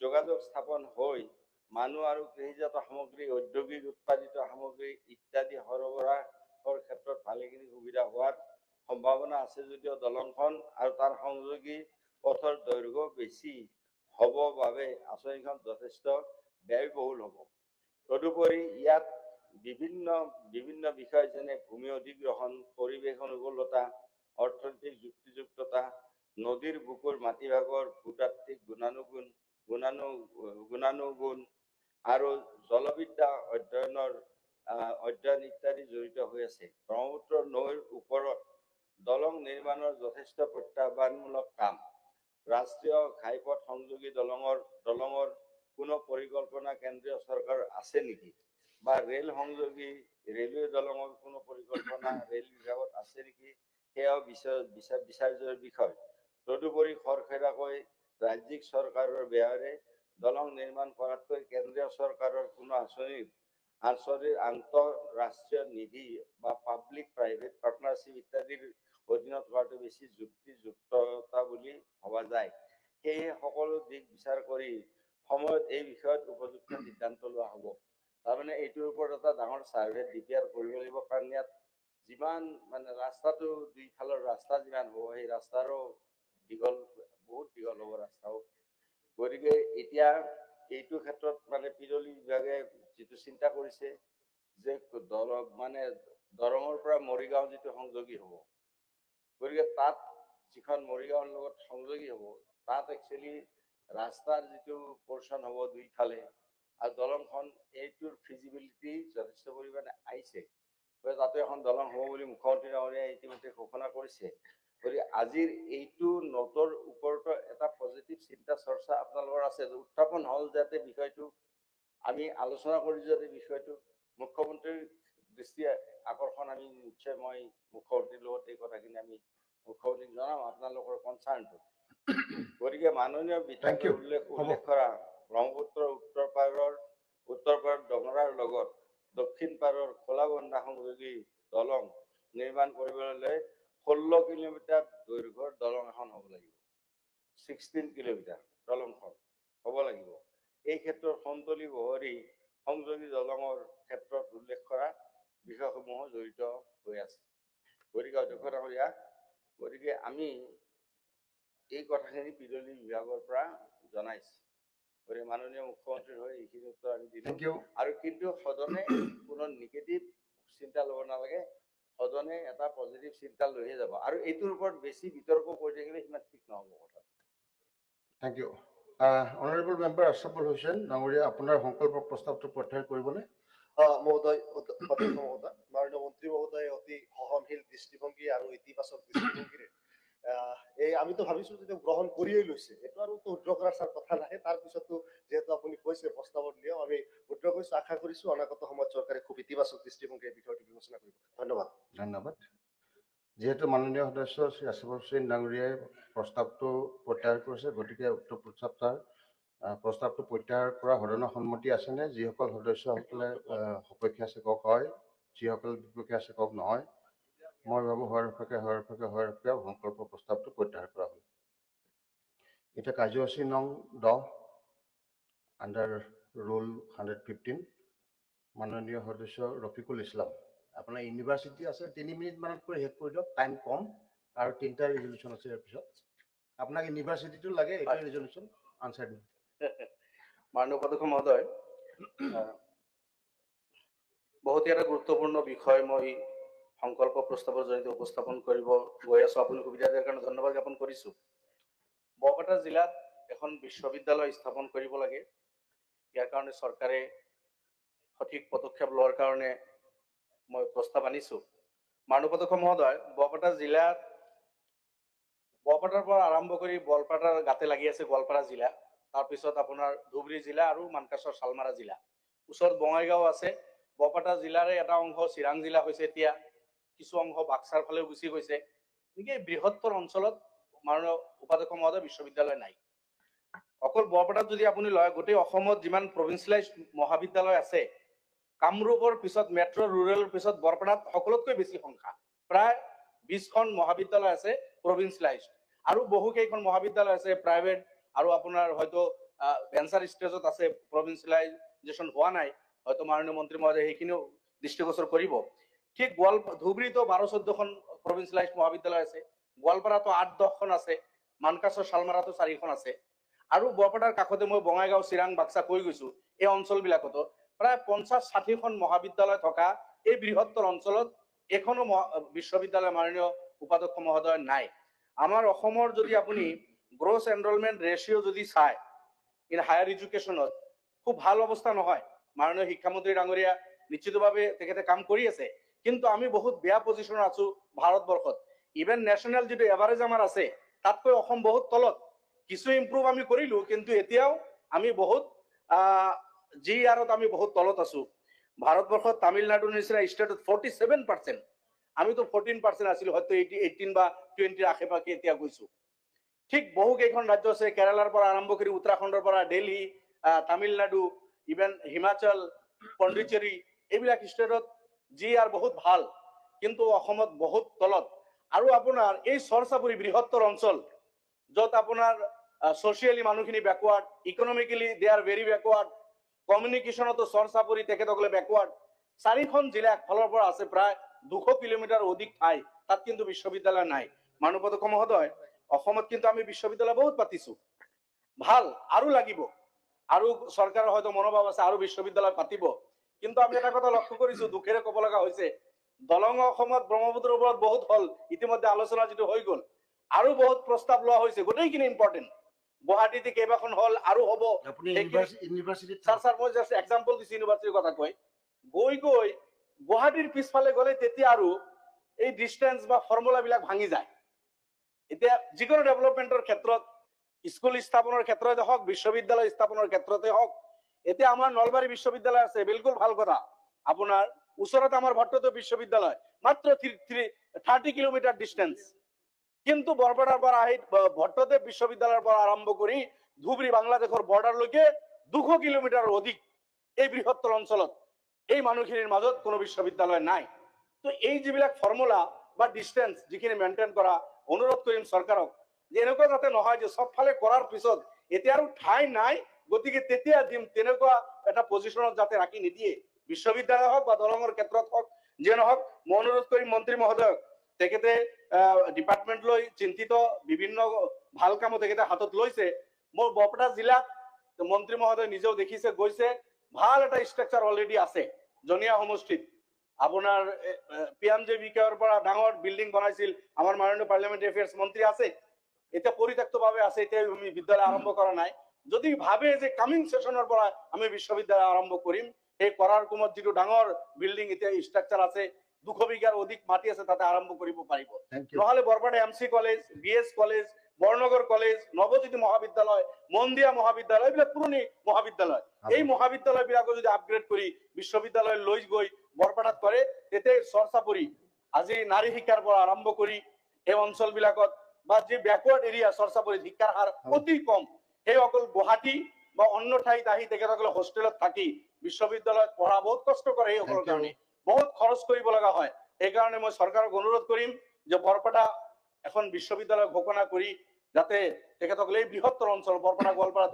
যোগাযোগ স্থাপন হৈ মানুহ আৰু কৃষিজাত সামগ্ৰী ঔদ্যোগিক উৎপাদিত সামগ্ৰী ইত্যাদি সৰবৰাহৰ ক্ষেত্ৰত ভালেখিনি সুবিধা হোৱাৰ সম্ভাৱনা আছে যদিও দলংখন আৰু তাৰ সংযোগী পথৰ দৈৰ্ঘ্য বেছি হ'ব বাবে আঁচনিখন যথেষ্ট ব্যয়বহুল হ'ব তদুপৰি ইয়াত বিভিন্ন বিষয় যেনে ভূমি অধিগ্ৰহণ পৰিৱেশ অনুকূলতা অৰ্থনৈতিক যুক্তিযুক্ততা নদীৰ বুকুৰ মাটিভাগৰ ভূতাত্ত্বিক গুণানুগুণ আৰু জলবিদ্যা অধ্যয়ন ইত্যাদি জড়িত হৈ আছে ব্ৰহ্মপুত্ৰ নৈৰ ওপৰত দলং নিৰ্মাণৰ যথেষ্ট প্ৰত্যাহ্বানমূলক কাম ৰাষ্ট্ৰীয় ঘাইপথ সংযোগী দলঙৰ কোনো পৰিকল্পনা কেন্দ্ৰীয় চৰকাৰৰ আছে নেকি বা ৰেল সংযোগী ৰেলৱে দলঙৰ কোনো পৰিকল্পনা ৰেল বিভাগত আছে নেকি সেয়াও বিচাৰ্যৰ বিষয় তদুপৰি খৰখেদাকৈ ৰাজ্যিক চৰকাৰৰ ব্যয়েৰে দলং নিৰ্মাণ কৰাতকৈ কেন্দ্ৰীয় চৰকাৰৰ কোনো আঁচনিৰ আন্তঃৰাষ্ট্ৰীয় নিধি বা পাব্লিক প্ৰাইভেট পাৰ্টনাৰশ্বিপ ইত্যাদিৰ অধীনত কৰাটো বেছি যুক্তিযুক্ততা বুলি ভবা যায় সেয়ে সকলো দিশ বিচাৰ কৰি সময়ত এই বিষয়ত উপযুক্ত সিদ্ধান্ত লোৱা হ'ব তাৰমানে এইটোৰ ওপৰত এটা ডাঙৰ সাৰ্ভে ডিপিআৰ কৰিব লাগিব কাৰণ ইয়াত যিমান মানে ৰাস্তাটো দুইফালৰ ৰাস্তা যিমান হ'ব সেই ৰাস্তাৰো বহুত দীঘল হ'ব ৰাস্তাও গতিকে এতিয়া এইটো ক্ষেত্ৰত মানে পিডব্লিউ বিভাগে যিটো চিন্তা কৰিছে যে দৰঙৰ পৰা মৰিগাঁও যিটো সংযোগী হ'ব গতিকে তাত যিখন মৰিগাঁৱৰ লগত সংযোগী হ'ব তাত একচুৱেলি ৰাস্তাৰ যিটো পৰ্চন হ'ব দুইফালে আৰু দলংখন এইটোৰ ফিজিবিলিটি যথেষ্ট পৰিমাণে আহিছে তাতে এখন দলং হ'ব বুলি মুখ্যমন্ত্ৰী ডাঙৰীয়াই ইতিমধ্যে ঘোষণা কৰিছে গতিকে আজিৰ এইটো নোটৰ ওপৰতো এটা পজিটিভ চিন্তা চৰ্চা আপোনালোকৰ আছে উত্থাপন হ'ল যাতে বিষয়টো আমি আলোচনা কৰিছোঁ যাতে বিষয়টো মুখ্যমন্ত্ৰীৰ দৃষ্টি আকৰ্ষণ আমি নিশ্চয় মই মুখ্যমন্ত্ৰীৰ লগত এই কথাখিনি আমি মুখ্যমন্ত্ৰীক জনাম আপোনালোকৰ কনচাৰ্ণটো। গতিকে মাননীয় বিধায়কে উল্লেখ কৰা ব্ৰহ্মপুত্ৰৰ উত্তৰ পাৰৰ ডঙৰাৰ লগত দক্ষিণ পাৰৰ খোলাবন্ধা সংযোগী দলং নিৰ্মাণ কৰিবলৈ 16 কিলোমিটাৰ দৈৰ্ঘ্যৰ দলং এখন হ'ব লাগিব। 16 কিলোমিটাৰ দলংখন হ'ব লাগিব। এই ক্ষেত্ৰত সন্তলি বহৰী সংযোগী দলঙৰ ক্ষেত্ৰত উল্লেখ কৰা বিষয়সমূহ জড়িত হৈ আছে। গতিকে অধ্যক্ষ ডাঙৰীয়া, গতিকে আমি এই কথাখিনি বিদুলী বিভাগৰ পৰা জনাইছোঁ। গতিকে মাননীয় মুখ্যমন্ত্ৰীৰ হৈ এইখিনি উত্তৰ আমি দিলোঁ। আৰু কিন্তু সদনে কোনো নিগেটিভ চিন্তা ল'ব নালাগে, সদনে এটা পজিটিভ চিন্তা লৈহে যাব। আৰু এইটোৰ ওপৰত বেছি বিতৰ্ক কৰি থাকিলে সিমান ঠিক নহ'ব কথা। Thank you. Honourable member Ashraful Hussain ডাঙৰীয়া, আপোনাৰ সংকল্প প্ৰস্তাৱটো প্ৰত্যাহাৰ কৰিবনে? মহোদয়, অধ্যক্ষ মহোদয়, মাননীয় মন্ত্ৰী মহোদয় অতি সহনশীল দৃষ্টিভংগী আৰু ইতিবাচক দৃষ্টিভংগীৰে আমিতো ভাবিছো যে গ্ৰহণ কৰিয়েই লৈছে, এইটো আৰু উদ্ৰ কৰাৰ কথা নাই। তাৰপিছতো যিহেতু আপুনি কৈছে প্ৰস্তাৱত দিয়ক, আমি উদ্ৰ কৰিছো, আশা কৰিছো অনাগত সময়ত চৰকাৰে খুব ইতিবাচক দৃষ্টিভংগীৰে বিষয়টো বিবেচনা কৰিব। ধন্যবাদ। ধন্যবাদ। যিহেতু মাননীয় সদস্য শ্ৰী আশৰাফুল হুছেইন ডাঙৰীয়াই প্ৰস্তাৱটো প্ৰত্যাহাৰ কৰিছে, গতিকে উক্ত প্ৰস্তাৱটো প্ৰত্যাহাৰ কৰা সদনৰ সন্মতি আছেনে? যিসকল সদস্যসকলে সপক্ষে আছে কওক হয়, যিসকল বিপক্ষে আছে কওক নহয়। মই ভাবো হোৱাৰ সংকল্প প্ৰস্তাৱটো প্ৰত্যাহাৰ কৰা হ'ল। এতিয়া কাৰ্যসূচী নং 10 আণ্ডাৰ ৰুল 115 মাননীয় সদস্য ৰফিকুল ইছলাম, আপোনাৰ ইউনিভাৰ্চিটি আছে, 3 মিনিট মানত কৰি শেষ কৰি দিয়ক, টাইম কম আৰু 3টা ৰিজলিউশ্যন আছে ইয়াৰ পিছত। আপোনাক ইউনিভাৰ্চিটিটো লাগে, এইটো ৰিজলিউশ্যন আনচাৰ দিম। মাননীয় অধ্যক্ষ মহোদয়, বহুতেই এটা গুৰুত্বপূৰ্ণ বিষয় মই সংকল্প প্ৰস্তাৱৰ জৰিয়তে উপস্থাপন কৰিব গৈ আছো। আপুনি সুবিধা দিয়াৰ কাৰণে ধন্যবাদ জ্ঞাপন কৰিছো। বৰপেটা জিলাত এখন বিশ্ববিদ্যালয় স্থাপন কৰিব লাগে। ইয়াৰ কাৰণে চৰকাৰে সঠিক পদক্ষেপ লোৱাৰ কাৰণে মই প্ৰস্তাৱ আনিছো। মাননীয় অধ্যক্ষ মহোদয়, বৰপেটাৰ পৰা আৰম্ভ কৰি বৰপেটাৰ গাতে লাগি আছে গোৱালপাৰা জিলা, তাৰপিছত আপোনাৰ ধুবুৰী জিলা আৰু মানকাছৰ শালমাৰা জিলা, ওচৰত বঙাইগাঁও আছে। বৰপেটা জিলাৰে এটা অংশ চিৰাং জিলা হৈছে, এতিয়া কিছু অংশ বাক্সাৰ ফালেও গুচি গৈছে। এনেকে বৃহত্তৰ অঞ্চলত মাননীয় উপাধ্যক্ষ মহোদয় বিশ্ববিদ্যালয় নাই। অকল বৰপেটাত যদি আপুনি লয়, গোটেই অসমত যিমান প্ৰভিন্সিয়েলাইজ মহাবিদ্যালয় আছে, কামৰূপৰ পিছত মেট্ৰ' ৰুৰেলৰ পিছত বৰপেটাত সকলোতকৈ বেছি সংখ্যা, প্ৰায় 20খন মহাবিদ্যালয় আছে প্ৰভিন্সিয়েলাইজ, আৰু বহু কেইখন মহাবিদ্যালয় আছে প্ৰাইভেট, আৰু আপোনাৰ হয়তো ভেঞ্চাৰ ষ্টেজত আছে, প্ৰভিন্সিয়েলাইজেশ্যন হোৱা নাই। হয়তো মাননীয় মন্ত্ৰী মহোদয় সেইখিনিও দৃষ্টিগোচৰ কৰিব। ঠিক ধুবুৰীতো 12-14খন প্ৰভিন্সিয়েলাইজ মহাবিদ্যালয় আছে, গোৱালপাৰাতো 8-10খন আছে, মানকাছৰ শালমাৰাতো 4খন আছে, আৰু বৰপেটাৰ কাষতে মই বঙাইগাঁও, চিৰাং, বাক্সা কৈ গৈছো, এই অঞ্চলবিলাকতো প্ৰায় 50-60খন মহাবিদ্যালয় থকা এই বৃহত্তৰ অঞ্চলত এখনো বিশ্ববিদ্যালয় মাননীয় উপাধ্যক্ষ মহোদয় নাই। আমাৰ অসমৰ যদি আপুনি গ্ৰছ এনৰলমেণ্ট ৰেচিঅ' যদি চায় ইন হায়াৰ এডুকেশ্যনত, খুব ভাল অৱস্থা নহয়। মাননীয় শিক্ষামন্ত্ৰী ডাঙৰীয়া নিশ্চিতভাৱে তেখেতে কাম কৰি আছে, কিন্তু আমি বহুত বেয়া পজিশ্যনত আছো ভাৰতবৰ্ষত। ইভেন নেশ্যনেল যিটো এভাৰেজ আমাৰ আছে, তাতকৈ অসম বহুত তলত। কিছু ইম্প্ৰুভ আমি কৰিলো, কিন্তু এতিয়াও আমি বহুত GR-ত আমি বহুত তলত আছো। ভাৰতবৰ্ষত তামিলনাডুৰ নিচিনা ষ্টেটত 47%, আমিতো 14% আছিলো, হয়তো 18 বা 20 আশে-পাশে এতিয়া গৈছো। ঠিক বহু কেইখন ৰাজ্য আছে, কেৰালাৰ পৰা আৰম্ভ কৰি উত্তৰাখণ্ডৰ পৰা দিল্লী, তামিলনাডু, ইভেন হিমাচল, পণ্ডিচেৰী, এইবিলাক ষ্টেটত GR বহুত ভাল, কিন্তু অসমত বহুত তলত। আৰু আপোনাৰ এই চৰচাপুৰী বৃহত্তৰ অঞ্চল, য'ত আপোনাৰ ছচিয়েলি মানুহখিনি বেকৱাৰ্ড, ইকনমিকেলি দে আৰ ভেৰি বেকৱাৰ্ড, কমিউনিকেশ্যনতো চৰচাপুৰী তেখেতসকলে বেকৱাৰ্ড। 4খন জিলা ফালৰ পৰা আছে, প্ৰায় 200 কিলোমিটাৰ অধিক ঠাই, তাত কিন্তু বিশ্ববিদ্যালয় নাই। মাননীয় অধ্যক্ষ মহোদয়, অসমত কিন্তু আমি বিশ্ববিদ্যালয় বহুত পাতিছো, ভাল, আৰু লাগিব, আৰু চৰকাৰৰ হয়তো মনোভাৱ আছে আৰু বিশ্ববিদ্যালয় পাতিব। কিন্তু আমি এটা কথা লক্ষ্য কৰিছো, দুখেৰে ক'ব লগা হৈছে, দলং অসমত ব্ৰহ্মপুত্ৰৰ ওপৰত বহুত হ'ল, ইতিমধ্যে আলোচনা যিটো হৈ গ'ল, আৰু বহুত প্ৰস্তাৱ লোৱা হৈছে, গোটেইখিনি ইম্পৰ্টেণ্ট। গুৱাহাটীতে কেইবাখন হ'ল, আৰু হ'ব। ছাৰ মই জাষ্ট এক্সাম্পল দিছো ইউনিভাৰ্চিটিৰ কথা কৈ গৈ গুৱাহাটীৰ পিছফালে গ'লে তেতিয়া আৰু এই ডিষ্টেন্স বা ফৰ্মুলাবিলাক ভাঙি যায়। এতিয়া যিকোনো ডেভেলপমেণ্টৰ ক্ষেত্ৰত, স্কুল স্থাপনৰ ক্ষেত্ৰতে হওক, বিশ্ববিদ্যালয় স্থাপনৰ ক্ষেত্ৰতে হওক, এতিয়া আমাৰ নলবাৰী বিশ্ববিদ্যালয় আছে, বিলকুল ভাল কথা। আপোনাৰ ওচৰত আমাৰ ভট্টদেৱ বিশ্ববিদ্যালয়, মাত্ৰ 30 কিলোমিটাৰ ডিষ্টেন্স। কিন্তু বৰপেটাৰ পৰা আহি ভট্টদেৱ বিশ্ববিদ্যালয়ৰ পৰা আৰম্ভ কৰি ধুবুৰী বাংলাদেশৰ বৰ্ডাৰলৈকে 200 কিলোমিটাৰৰ অধিক এই বৃহত্তৰ অঞ্চলত এই মানুহখিনিৰ মাজত কোনো বিশ্ববিদ্যালয় নাই। তো এই যিবিলাক ফৰ্মুলা বা ডিষ্টেন্স যিখিনি মেইনটেইন কৰা, অনুৰোধ কৰিম চৰকাৰক যে এনেকুৱা যাতে নহয় যে চবফালে কৰাৰ পিছত এতিয়া আৰু ঠাই নাই, গতিকে তেতিয়া দিম, তেনেকুৱা এটা পজিশ্যনত যাতে ৰাখি নিদিয়ে। বিশ্ববিদ্যালয় হওক বা দলঙৰ ক্ষেত্ৰত হওক, যিয়ে নহওক, মই অনুৰোধ কৰিম মন্ত্ৰী মহোদয়ক, তেখেতে ডিপাৰ্টমেন্ট লৈ চিন্তিত, বিভিন্ন ভাল কামো তেখেতে হাতত লৈছে। মোৰ বৰপেটা জিলাত মন্ত্ৰী মহোদয় নিজেও দেখিছে, গৈছে, ভাল এটা ষ্ট্ৰাকচাৰ অলৰেডি আছে জনিয়া সমষ্টিত। আপোনাৰ PMJBKৰ পৰা ডাঙৰ বিল্ডিং বনাইছিল আমাৰ মাননীয় পাৰ্লিয়ামেণ্টাৰী এফেয়াৰ্ছ মন্ত্ৰী আছে, এতিয়া পৰিত্যক্তভাৱে আছে, এতিয়া আমি বিদ্যালয় আৰম্ভ কৰা নাই। যদি ভাবে যে কামিং সেশনৰ পৰা আমি বিশ্ববিদ্যালয় আৰম্ভ কৰিম, এই কৰাৰ কুমত যিটো ডাঙৰ বিল্ডিং এতিয়া ষ্ট্ৰাকচাৰ আছে, 200 বিঘাৰ অধিক মাটি আছে, তাতে আৰম্ভ কৰিব পাৰিব। নহলে Barpeta MC college, BS college, Barnagar college, Nabajyoti মহাবিদ্যালয়, মন্দিয়া মহাবিদ্যালয়, এইবিলাক পুৰণি মহাবিদ্যালয়, এই মহাবিদ্যালয় বিলাকো যদি আপগ্ৰেড কৰি বিশ্ববিদ্যালয় লৈ গৈ বৰপেটাত কৰে, তেতিয়া চৰ্চা পৰি আজি নাৰী শিক্ষাৰ পৰা আৰম্ভ কৰি এই অঞ্চল বিলাকত বা যি ব্যাকৱাৰ্ড এৰিয়া চৰ্চা পৰি শিক্ষাৰ হাৰ অতি কম, সেই অকল গুৱাহাটী বা অন্য ঠাইত আহি তেখেতসকলে হোষ্টেলত থাকি বিশ্ববিদ্যালয়ত পঢ়া বহুত কষ্ট কৰে, এইসকলৰ কাৰণে বহুত খৰচ কৰিব লগা হয়। সেইকাৰণে মই চৰকাৰক অনুৰোধ কৰিম যে বৰপেটা এখন বিশ্ববিদ্যালয় ঘোষণা কৰি যাতে তেখেতসকলে এই বৃহত্তৰ অঞ্চল বৰপেটা, গোৱালপাৰা,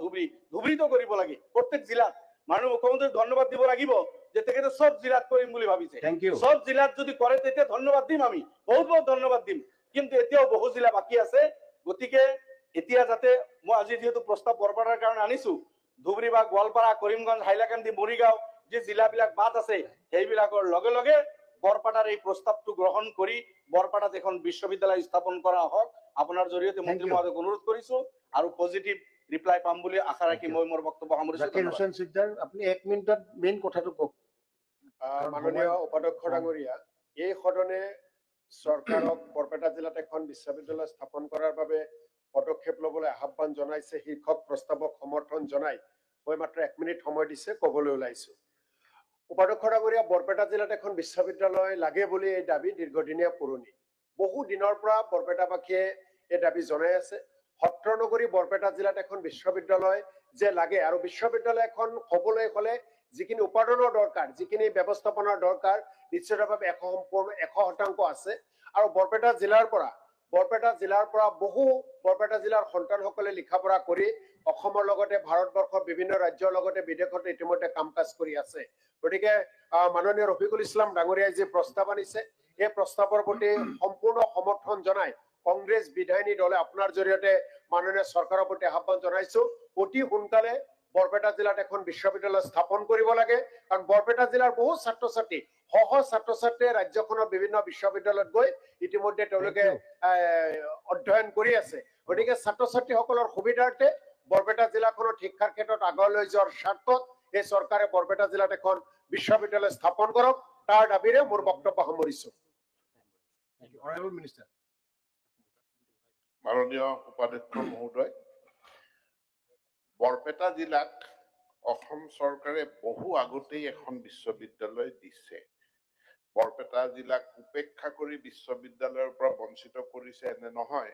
ধুবুৰীতো কৰিব লাগে, প্ৰত্যেক জিলাত। মাননীয় মুখ্যমন্ত্ৰীক ধন্যবাদ দিব লাগিব যে তেখেতে সব জিলাত কৰিম বুলি ভাবিছে। সব জিলাত যদি কৰে তেতিয়া ধন্যবাদ দিম, আমি বহুত বহুত ধন্যবাদ দিম। কিন্তু এতিয়াও বহু জিলা বাকী আছে, গতিকে এতিয়া যাতে মই আজি যেহেতু প্ৰস্তাৱ বৰপেটাৰ কাৰণে আনিছো, ধুবুৰী বা গোৱালপাৰা, কৰিমগঞ্জ, হাইলাকান্দি, মৰিগাঁও যে জিলাবিলাক বাদ আছে, সেইবিলাকৰ লগে লগে বৰপেটাৰ এই প্ৰস্তাৱটো গ্ৰহণ কৰি বৰপেটাত এখন বিশ্ববিদ্যালয় স্থাপন কৰা হওক। আপোনাৰ জৰিয়তে মন্ত্ৰী মহোদয়ক অনুৰোধ কৰিছো আৰু পজিটিভ ৰিপ্লাই পাম বুলি আশা ৰাখি মই মোৰ বক্তব্য সামৰিছো। আপুনি 1 মিনিটত মেইন কথাটো কওক। মাননীয় উপাধ্যক্ষ ডাঙৰীয়া, এই সদনে চৰকাৰক বৰপেটা জিলাত এখন বিশ্ববিদ্যালয় স্থাপন কৰাৰ বাবে পদক্ষেপ লবলৈ আহ্বান জনাইছে। শীৰ্ষক প্ৰস্তাৱক সমৰ্থন জনাই মই মাত্ৰ 1 মিনিট সময় দিছে ক'বলৈ ওলাইছো। উপাধ্যক্ষ ডাঙৰীয়া, বৰপেটা জিলাত এখন বিশ্ববিদ্যালয় লাগে বুলি এই দাবী দীৰ্ঘদিনীয়া পুৰণি। বহু দিনৰ পৰা বৰপেটাবাসীয়ে এই দাবী জনাই আছে। সত্ৰ নগৰী বৰপেটা জিলাত এখন বিশ্ববিদ্যালয় যে লাগে, আৰু বিশ্ববিদ্যালয় এখন হবলৈ হলে যিখিনি উপাদানৰ দৰকাৰ, যিখিনি ব্যৱস্থাপনাৰ দৰকাৰ, নিশ্চিতভাৱে 100% আছে। আৰু বৰপেটা জিলাৰ পৰা বহু বৰপেটা জিলাৰ সন্তানসকলে লিখা পঢ়া কৰি অসমৰ লগতে ভাৰতবৰ্ষৰ বিভিন্ন ৰাজ্যৰ লগতে বিদেশত ইতিমধ্যে কাম কাজ কৰি আছে। গতিকে মাননীয় ৰফিকুল ইছলাম ডাঙৰীয়াই যি প্ৰস্তাৱ আনিছে, এই প্ৰস্তাৱৰ প্ৰতি সম্পূৰ্ণ সমৰ্থন জনাই কংগ্ৰেছ বিধায়িনী দলে আপোনাৰ জৰিয়তে মাননীয় চৰকাৰৰ প্ৰতি আহ্বান জনাইছো, অতি সোনকালে বৰপেটা জিলাত এখন বিশ্ববিদ্যালয় স্থাপন কৰিব লাগে। কাৰণ বৰপেটা জিলাৰ বহু ছাত্ৰ ছাত্ৰী, ছাত্ৰ ছাত্ৰীয়ে ৰাজ্যখনৰ বিভিন্ন বিশ্ববিদ্যালয়ত গৈ ইতিমধ্যে তেওঁলোকে অধ্যয়ন কৰি আছে। গতিকে ছাত্ৰ ছাত্ৰীসকলৰ সুবিধাৰ্থে বৰপেটা জিলাখনৰ শিক্ষাৰ ক্ষেত্ৰত আগলৈ যোৱাৰ স্বাৰ্থত এই চৰকাৰে বৰপেটা জিলাত এখন বিশ্ববিদ্যালয় স্থাপন কৰক, তাৰ দাবীৰে মোৰ বক্তব্য সামৰিছো। মাননীয় উপাধ্যক্ষ মহোদয়, বৰপেটা জিলাক অসম চৰকাৰে বহু আগতেই এখন বিশ্ববিদ্যালয় দিছে। বৰপেটা জিলাক উপেক্ষা কৰি বিশ্ববিদ্যালয়ৰ পৰা বঞ্চিত কৰিছে এনে নহয়,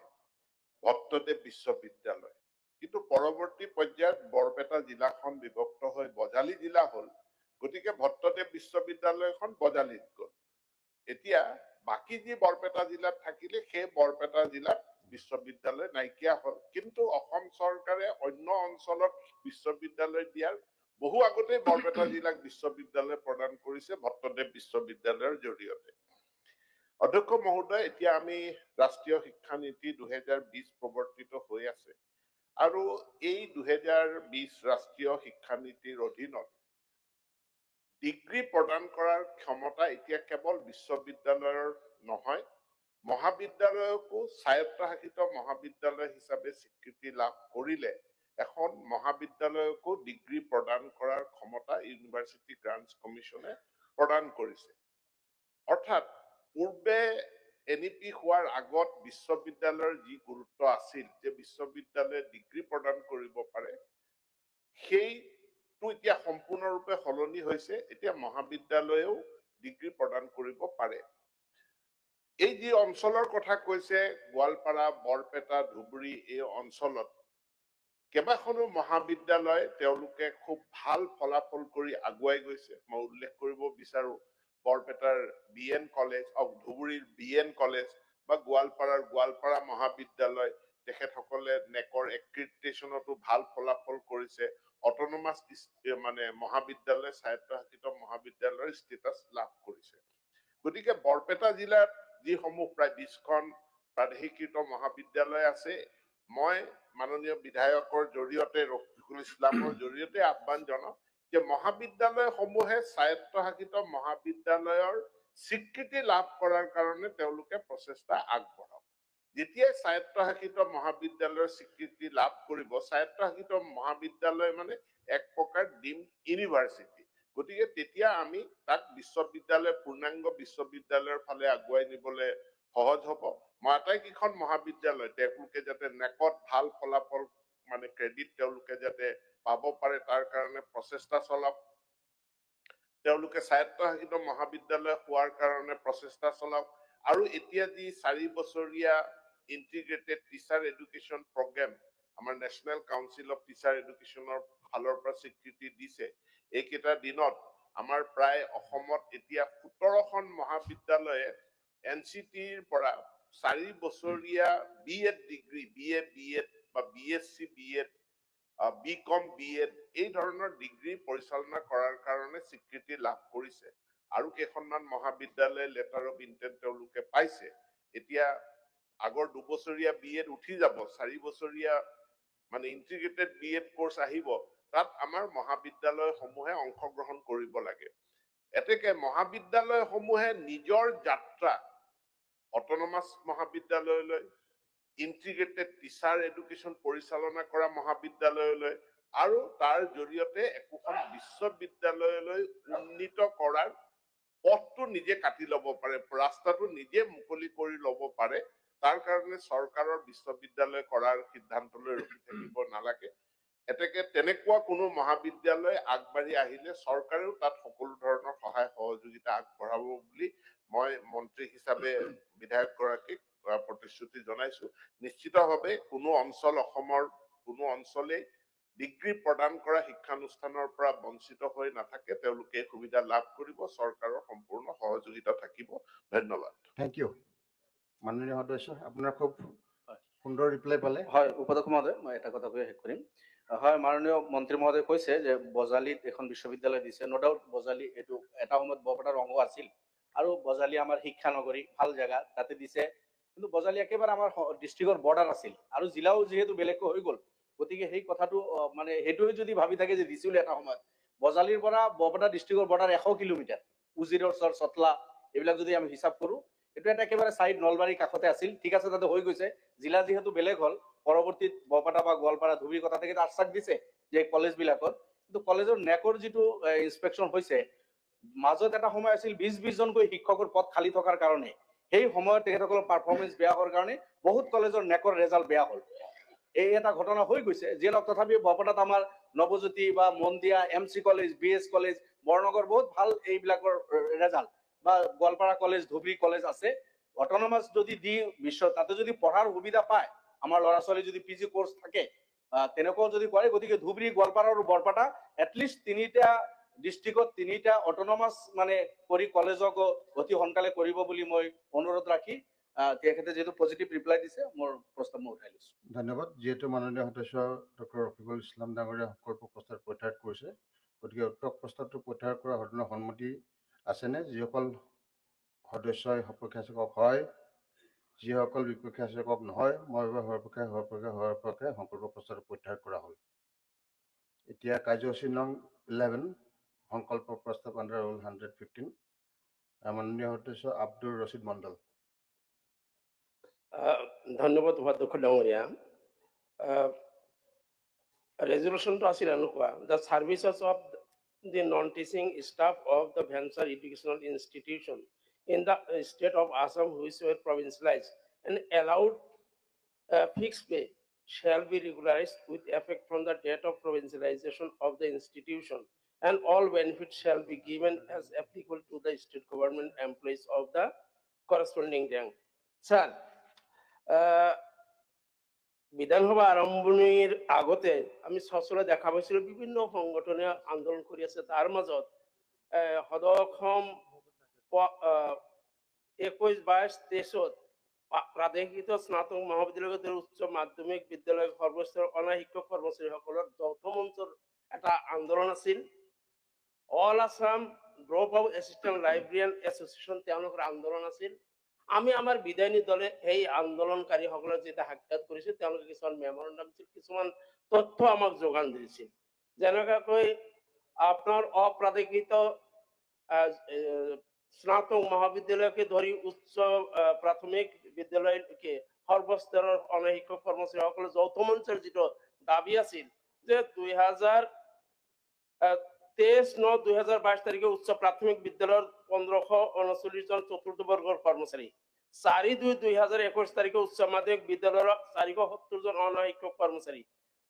ভট্টদেৱ বিশ্ববিদ্যালয়। কিন্তু পৰৱৰ্তী পৰ্যায়ত বৰপেটা জিলাখন বিভক্ত হৈ বজালী জিলা হল, গতিকে ভট্টদেৱ বিশ্ববিদ্যালয়খন বজালীত গল। এতিয়া বাকী যি বৰপেটা জিলাত থাকিলে সেই বৰপেটা জিলাত বিশ্ববিদ্যালয় নাইকিয়া হল। কিন্তু অসম চৰকাৰে অন্য অঞ্চলত বিশ্ববিদ্যালয় দিয়াৰ বহু আগতে বৰপেটা জিলাক বিশ্ববিদ্যালয় প্ৰদান কৰিছে ভট্টদেৱ বিশ্ববিদ্যালয়ৰ জৰিয়তে। অধ্যক্ষ মহোদয়, এতিয়া আমি ৰাষ্ট্ৰীয় শিক্ষা নীতি 2020 প্ৰৱৰ্তিত হৈ আছে, আৰু এই 2020 ৰাষ্ট্ৰীয় শিক্ষা নীতিৰ অধীনত ডিগ্ৰী প্ৰদান কৰাৰ ক্ষমতা এতিয়া কেৱল বিশ্ববিদ্যালয়ৰ নহয়, মহাবিদ্যালয়কো স্বায়ত্তশাসিত মহাবিদ্যালয় হিচাপে স্বীকৃতি লাভ কৰিলে এখন মহাবিদ্যালয়কো ডিগ্ৰী প্ৰদান কৰাৰ ক্ষমতা ইউনিভাৰ্চিটি গ্ৰাণ্টছ কমিশনে প্ৰদান কৰিছে। অৰ্থাৎ পূৰ্বে NEP হোৱাৰ আগত বিশ্ববিদ্যালয়ৰ যি গুৰুত্ব আছিল যে বিশ্ববিদ্যালয়ে ডিগ্ৰী প্ৰদান কৰিব পাৰে, সেই টো এতিয়া সম্পূৰ্ণৰূপে সলনি হৈছে এতিয়া মহাবিদ্যালয়েও ডিগ্ৰী প্ৰদান কৰিব পাৰে এই যি অঞ্চলৰ কথা কৈছে গোৱালপাৰা বৰপেটা ধুবুৰী এই অঞ্চলত কেবাখনো মহাবিদ্যালয় তেওঁলোকে খুব ভাল ফলাফল কৰি আগুৱাই গৈছে মই উল্লেখ কৰিব বিচাৰো বৰপেটাৰ বিএন কলেজ ধুবুৰীৰ বিএন কলেজ বা গোৱালপাৰা মহাবিদ্যালয় তেখেতসকলে নেকৰ এক্ৰিডিটেশ্যনতো ভাল ফলাফল কৰিছে অটোনমাস মানে মহাবিদ্যালয় স্বায়ত্তশাসিত মহাবিদ্যালয়ৰ ষ্টেটাছ লাভ কৰিছে গতিকে বৰপেটা জিলাত যিসমূহ প্ৰায় 20খন প্ৰাদেশিকৃত মহাবিদ্যালয় আছে মই মাননীয় বিধায়কৰ জৰিয়তে ৰফিকুল ইছলামৰ জৰিয়তে আহ্বান জনাওঁ যে মহাবিদ্যালয়সমূহে স্বায়ত্তশাসিত মহাবিদ্যালয়ৰ স্বীকৃতি লাভ কৰাৰ কাৰণে তেওঁলোকে প্ৰচেষ্টা আগবঢ়াওক যেতিয়াই স্বায়ত্তশাসিত মহাবিদ্যালয়ৰ স্বীকৃতি লাভ কৰিব স্বায়ত্তশাসিত মহাবিদ্যালয় মানে এক প্ৰকাৰ ডিম ইউনিভাৰ্চিটি গতিকে তেতিয়া আমি তাক বিশ্ববিদ্যালয় পূৰ্ণাংগ বিশ্ববিদ্যালয়ৰ ফালে আগুৱাই নিবলৈ সহজ হ'ব মই আটাইকেইখন মহাবিদ্যালয় তেওঁলোকে যাতে নেকত ভাল ফলাফল মানে ক্ৰেডিট তেওঁলোকে যাতে পাব পাৰে তাৰ কাৰণে প্ৰচেষ্টা চলাওক তেওঁলোকে স্বায়ত্তশাসিত মহাবিদ্যালয় হোৱাৰ কাৰণে প্ৰচেষ্টা চলাওক আৰু এতিয়া যি 4 বছৰীয়া ইন্টিগ্ৰেটেড টিচাৰ এডুকেশ্যন প্ৰগ্ৰাম আমাৰ নেশ্যনেল কাউন্সিল অফ টিচাৰ এডুকেশ্যনৰ ফালৰ পৰা স্বীকৃতি দিছে এইকেইটা দিনত আমাৰ প্ৰায় অসমত এতিয়া 17খন মহাবিদ্যালয়ে এনচিটিৰ পৰা 4 বছৰীয়া বিএড ডিগ্ৰী বিএড বা বিএসসি বিএড বিকম বিএড এই ধৰণৰ ডিগ্ৰী পৰিচালনা কৰাৰ কাৰণে স্বীকৃতি লাভ কৰিছে আৰু কেইখনমান মহাবিদ্যালয়ে লেটাৰ অফ ইন্টেন্ট তেওঁলোকে পাইছে এতিয়া আগৰ 2 বছৰীয়া বিএড উঠি যাব 4 বছৰীয়া মানে ইন্টিগ্ৰেটেড বিএড কোৰ্স আহিব তাত আমাৰ মহাবিদ্যালয়সমূহে অংশগ্ৰহণ কৰিব লাগে এতেকে মহাবিদ্যালয়সমূহে নিজৰ যাত্ৰা অটোনমাস মহাবিদ্যালয়লৈ ইন্টিগ্ৰেটেড টিচাৰ এডুকেশ্যন পৰিচালনা কৰা মহাবিদ্যালয়লৈ আৰু তাৰ জৰিয়তে একোখন বিশ্ববিদ্যালয়লৈ উন্নীত কৰাৰ পথটো নিজে কাটি ল'ব পাৰে ৰাস্তাটো নিজে মুকলি কৰি ল'ব পাৰে তাৰ কাৰণে চৰকাৰৰ বিশ্ববিদ্যালয় কৰাৰ সিদ্ধান্তলৈ ৰখি থাকিব নালাগে এতেকে তেনেকুৱা কোনো মহাবিদ্যালয় আগবাঢ়ি আহিলে চৰকাৰেও তাত সকলো ধৰণৰ সহায় সহযোগিতা আগবঢ়াব বুলি মই মন্ত্ৰী হিচাপে বিধায়ক গৰাকীক প্ৰতিশ্ৰুতি জনাইছো নিশ্চিতভাৱে কোনো অঞ্চল অসমৰ কোনো অঞ্চলে ডিগ্ৰী প্ৰদান কৰা শিক্ষানুষ্ঠানৰ পৰা বঞ্চিত হৈ নাথাকে তেওঁলোকে সুবিধা লাভ কৰিব চৰকাৰৰ সম্পূৰ্ণ সহযোগিতা থাকিব ধন্যবাদ থ্যাংক ইউ মাননীয় সদস্য আপোনাৰ খুব সুন্দৰ ৰিপ্লাই পালে হয় উপাধ্যক্ষ মহোদয় মই এটা কথা কৈ শেষ কৰিম হয় মাননীয় মন্ত্ৰী মহোদয় কৈছে যে বজালিত এখন বিশ্ববিদ্যালয় দিছে নো ডাউট বজালি এইটো এটা সময়ত বৰপেটাৰ অংগ আছিল আৰু বজালি আমাৰ শিক্ষা নগৰী ভাল জায়গা তাতে দিছে কিন্তু বজালি একেবাৰে আমাৰ ডিস্ট্ৰিক্টৰ বৰ্ডাৰ আছিল আৰু জিলাও যেহেতু বেলেগকৈ হৈ গ'ল গতিকে সেই কথাটো মানে সেইটোৱে যদি ভাবি থাকে যে দিছিল এটা সময়ত বজালিৰ পৰা বৰপেটা ডিস্ট্ৰিক্টৰ বৰ্ডাৰ 100 কিলোমিটাৰ উজিৰৰ সৰ সতলা এইবিলাক যদি আমি হিসাব কৰো এটো এটা একেবাৰে সাইড নলবাৰী কাষতে আছিল ঠিক আছে তাতে হৈ গৈছে জিলা যেহেতু বেলেগ হল পৰৱৰ্তী বৰপেটা বা গোৱালপাৰা ধুবুৰী কথা থেকে আশ্বাস দিছে যে কলেজ বিলাকত কিন্তু কলেজৰ নেকৰ যিটো ইনস্পেকশন হৈছে মাজত এটা সময় আছিল 20 জনকৈ শিক্ষকৰ পদ খালি থকাৰ কাৰণে সেই সময়ত তেখেতসকলৰ পাৰফৰমেন্স বেয়া হোৱাৰ কাৰণে বহুত কলেজৰ নেকৰ ৰেজাল্ট বেয়া হল এই এটা ঘটনা হৈ গৈছে যেনক তথাপি বৰপেটাত আমাৰ নৱজ্যোতি বা Mandia MC college BS college Barnagar বহুত ভাল এইবিলাকৰ ৰেজাল্ট বা গোৱালপাৰা কলেজ ধুবুৰী কলেজ আছে অটোনমাস যদি দি বিশ্ব তাতে যদি পঢ়াৰ সুবিধা পায় আমাৰ ল'ৰা ছোৱালী যদি পিজি কোৰ্স থাকে তেনেকুৱা যদি কৰে গতিকে ধুবুৰী গোৱালপাৰা আৰু বৰপেটা এটলিষ্ট তিনিটা ডিস্ট্ৰিক্টত তিনিটা অটোনমাস মানে কৰি কলেজক অতি সোনকালে কৰিব বুলি মই অনুৰোধ ৰাখি তেখেতে যেটো পজিটিভ ৰিপ্লাই দিছে মোৰ প্ৰস্তাৱ মই উঠাই লৈছো ধন্যবাদ যেহেতু মাননীয় সদস্য ডক্টৰ ৰফিকুল ইছলাম ডাঙৰীয়া সকলো প্ৰস্তাৱ প্ৰত্যাহাৰ কৰিছে গতিকে উক্ত প্ৰস্তাৱটো প্ৰত্যাহাৰ কৰা সদনৰ সন্মতি আছেনে যিসকল সদস্যই সপক্ষে আছে হয় যিসকল বিপক্ষে আছে নহয় মই হোৱাৰ পক্ষে সংকল্প প্ৰস্তাৱ প্ৰত্যাহাৰ কৰা হ'ল এতিয়া কাৰ্যসূচী নং 11 সংকল্প প্ৰস্তাৱ আণ্ডাৰ ৰুল 115 মাননীয় সদস্য আব্দুৰ ৰছিদ মণ্ডল ধন্যবাদ উপাধ্যক্ষ ডাঙৰীয়া ৰেজুলেশ্যনটো আছিল এনেকুৱা the services of the non-teaching staff of the venture educational institution in the state of Assam which were provincialized and allowed fixed pay shall be regularized with effect from the date of provincialization of the institution, and all benefits shall be given as applicable to the state government employees of the corresponding rank. Sir, বিধানসভা আৰম্ভণিৰ আগতে আমি সচৰাচৰ দেখা পাইছিলো বিভিন্ন সংগঠনে আন্দোলন কৰি আছে, তাৰ মাজত সদৌ অসম 21-22 প্ৰাদেশিক স্নাতক মহাবিদ্যালয় উচ্চ মাধ্যমিক বিদ্যালয় সৰ্বস্তৰৰ অনাশিক্ষক কৰ্মচাৰীসকলৰ যৌথ মঞ্চৰ এটা আন্দোলন আছিল। All Assam drop out assistant librarian association তেওঁলোকৰ আন্দোলন আছিল। আমি আমাৰ বিধায়িনী দলে এই আন্দোলনকাৰীসকলৰ যেতিয়া সাক্ষাৎ কৰিছিল, তেওঁলোকে কিছুমান মেমৰেণ্ডাম দিছিল, কিছুমান তথ্য আমাক যোগান দিছিল। যেনেকৈ আপোনাৰ অপ্ৰাদেশিক স্নাতক মহাবিদ্যালয়কে ধৰি উচ্চ প্ৰাথমিক বিদ্যালয়কে সৰ্বস্তৰৰ অনাশিক্ষক কৰ্মচাৰীসকলৰ যৌথ মঞ্চৰ যিটো দাবী আছিল যে 23/9/2022 তাৰিখে উচ্চ প্ৰাথমিক বিদ্যালয়ৰ 1539 জন চতুৰ্থ বৰ্গৰ কৰ্মচাৰী, 4/2/2021 তাৰিখে উচ্চ মাধ্যমিক বিদ্যালয়ৰ 470 জন অনাশিক্ষক কৰ্মচাৰী,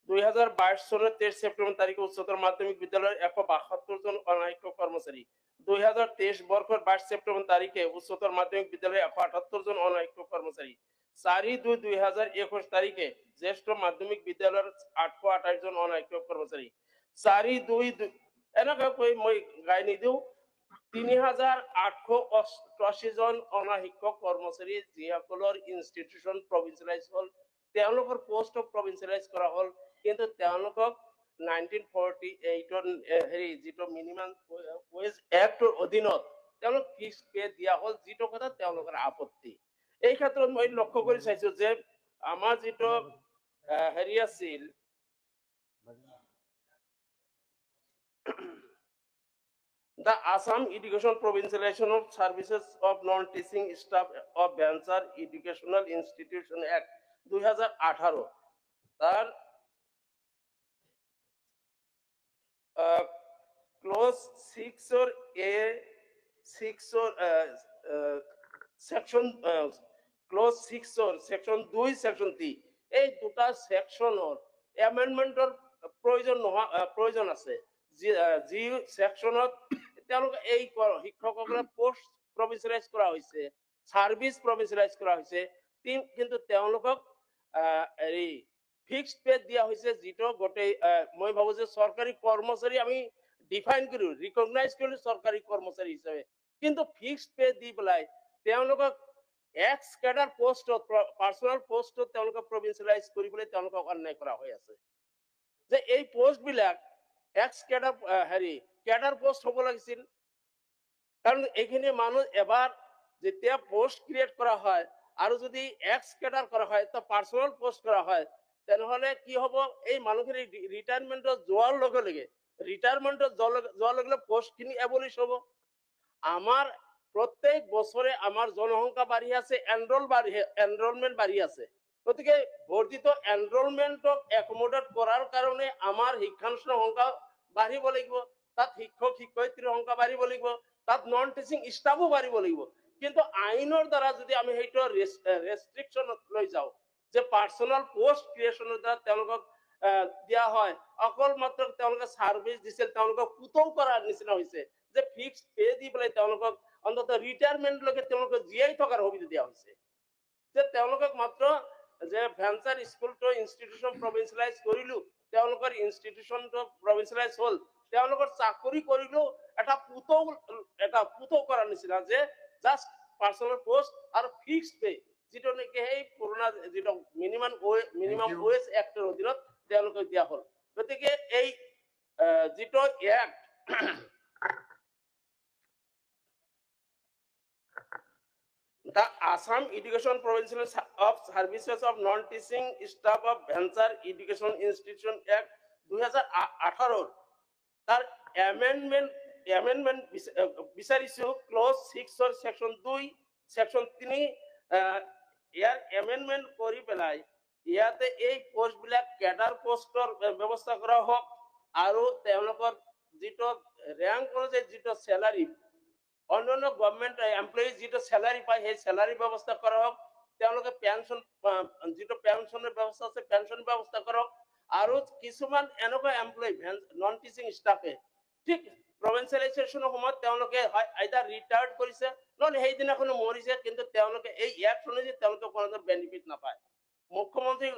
2022 চনৰ 23 ছেপ্টেম্বৰ তাৰিখে উচ্চতৰ মাধ্যমিক বিদ্যালয়ৰ 172 জন অনাশিক্ষক কৰ্মচাৰী, 2023 বৰ্ষৰ 22 ছেপ্টেম্বৰ তাৰিখে উচ্চতৰ মাধ্যমিক বিদ্যালয়ৰ 178 জন অনাশিক্ষক কৰ্মচাৰী, 4/2/2021 তাৰিখে জ্যেষ্ঠ মাধ্যমিক বিদ্যালয়ৰ 828 জন অনাশিক্ষক কৰ্মচাৰী, 4/2 এনেকৈ মই গাই নিদিওঁ 3888 জন অনাশিক্ষক কৰ্মচাৰী যিসকলৰ ইনষ্টিটিউচন প্ৰভিন্সিয়েলাইজ হ'ল, তেওঁলোকৰ পোষ্ট প্ৰভিন্সিয়েলাইজ কৰা হ'ল, কিন্তু তেওঁলোকক 1948 যিটো মিনিমাম ৱেজ এক্টৰ অধীনত তেওঁলোক ফিক্সড পে দিয়া হ'ল, যিটো কথা তেওঁলোকৰ আপত্তি। এই ক্ষেত্ৰত মই লক্ষ্য কৰি চাইছো যে আমাৰ যিটো আছিল The Assam Education Provincialization of Services of Non-Teaching Staff of Venture Educational Institution Act 2018 তার clause 6 or A 6 or section clause 6 or section 2 section 3 এই দুটা সেকশনৰ এমেন্ডমেন্টৰ প্ৰয়োজন আছে। যি সেকশনত তেওঁলোক এই শিক্ষকসকলে পোষ্ট প্ৰভিন্সিয়েলাইজ কৰা হৈছে, সাৰ্ভিস প্ৰভিন্সিয়েলাইজ কৰা হৈছে, কিন্তু তেওঁলোকক ফিক্সড পে দিয়া হৈছে, যিটো গোটেই মই ভাবো যে চৰকাৰী কৰ্মচাৰী আমি ডিফাইন কৰো, ৰিকগনাইজ কৰিলো চৰকাৰী কৰ্মচাৰী হিচাপে, কিন্তু ফিক্সড পে দি পেলাই তেওঁলোকক এক্স কেডাৰ পোষ্টত পাৰ্চনেল পোষ্টত তেওঁলোকক প্ৰভিন্সিয়েলাইজ কৰিবলৈ তেওঁলোকক অন্যায় কৰা হৈ আছে। যে এই পোষ্ট বিলাক এক্স কেডাৰ কেডাৰ পোষ্ট হ'ব লাগিছিল, কাৰণ এইখিনি মানুহ এবাৰ যেতিয়া পোষ্ট ক্ৰিয়েট কৰা হয় আৰু যদি এক্স কেডাৰ কৰা হয় তো পাৰ্চনেল পোষ্ট কৰা হয়, তেনেহলে কি হ'ব, এই মানুহখিনি ৰিটায়াৰমেন্টত যোৱাৰ লগে লগে পোষ্টখিনি এবলিছ হ'ব। আমাৰ প্ৰত্যেক বছৰে আমাৰ জনসংখ্যা বাঢ়ি আছে, এনৰোলমেন্ট বাঢ়ি আছে, গতিকে বৰ্ধিত এনৰোলমেন্টক একমোডেট কৰাৰ কাৰণে আমাৰ শিক্ষানুষ্ঠানৰ সংখ্যা বাঢ়িব লাগিব, তাত শিক্ষক শিক্ষয়িত্ৰীৰ সংখ্যা বাঢ়িব লাগিব, তাত নন টিচিং ষ্টাফো বাঢ়িব লাগিব। কিন্তু আইনৰ দ্বাৰা যদি আমি সেইটো ৰেষ্ট্ৰিকশ্যনত লৈ যাওঁ যে পাৰ্চনেল পোষ্ট ক্ৰিয়েশ্যনৰ দ্বাৰা তেওঁলোকক দিয়া হয়, অকল মাত্ৰ তেওঁলোকে ছাৰ্ভিচ দিছিল, তেওঁলোকক পুতৌ কৰাৰ নিচিনা হৈছে, যে ফিক্সড পে দি পেলাই তেওঁলোকক অন্ততঃ ৰিটায়াৰমেন্টলৈকে তেওঁলোকক জীয়াই থকাৰ সুবিধা দিয়া হৈছে। যে তেওঁলোকক মাত্ৰ যে ভেঞ্চাৰ স্কুলটো ইনষ্টিটিউচন প্ৰভিন্সিয়েলাইজ কৰিলো, তেওঁলোকৰ ইনষ্টিটিউচনটো প্ৰভিন্সিয়েলাইজ হ'ল, তেওঁলোকৰ চাকৰি কৰিলেও এটা পুতৌ কৰাৰ নিচিনা, যে জাষ্ট পাৰ্চনেল পোষ্ট আৰু ফিক্সড পে, যিটো নেকি সেই পুৰণা যিটো মিনিমাম ৱেজ এক্টৰ অধীনত তেওঁলোকক দিয়া হ'ল। গতিকে এই যিটো act The Assam Education Provincial of Services of Non-Teaching Staff of Venture Education Institution Act 2018 তাৰ এমেন্ডমেন্ট বিচাৰিছো ক্লজ 6 or section 2 section 3 ইয়াৰ এমেন্ডমেন্ট কৰি পেলাই ইয়াতে এই পোষ্ট বিলাক ক্যাডাৰ পোষ্টৰ ব্যৱস্থা কৰা হোক, আৰু তেওঁলোকৰ যিটো ৰেংক অনুযায়ী যিটো স্যালাৰি অন্যান্য গভৰ্নমেন্ট এমপ্লয়িজ যিটো স্যালাৰি পায় সেই স্যালাৰি ব্যৱস্থা কৰা হোক, তেওঁলোকে পেঞ্চন যিটো পেঞ্চনৰ ব্যৱস্থা আছে পেঞ্চন ব্যৱস্থা কৰক আৰু কিছুমান এনেকুৱা এমপ্লয়ী নন টিচিং ষ্টাফে ঠিক প্ৰভিন্সিয়েলাইজেশ্যনৰ সময়ত তেওঁলোকে আইদাৰ ৰিটায়াৰ্ড কৰিছে নহলে সেইদিনাখনো মৰিছে কিন্তু তেওঁলোকে এই এক্ট অনুযায়ী তেওঁলোকে কোনো বেনিফিট নাপায় মুখ্যমন্ত্ৰী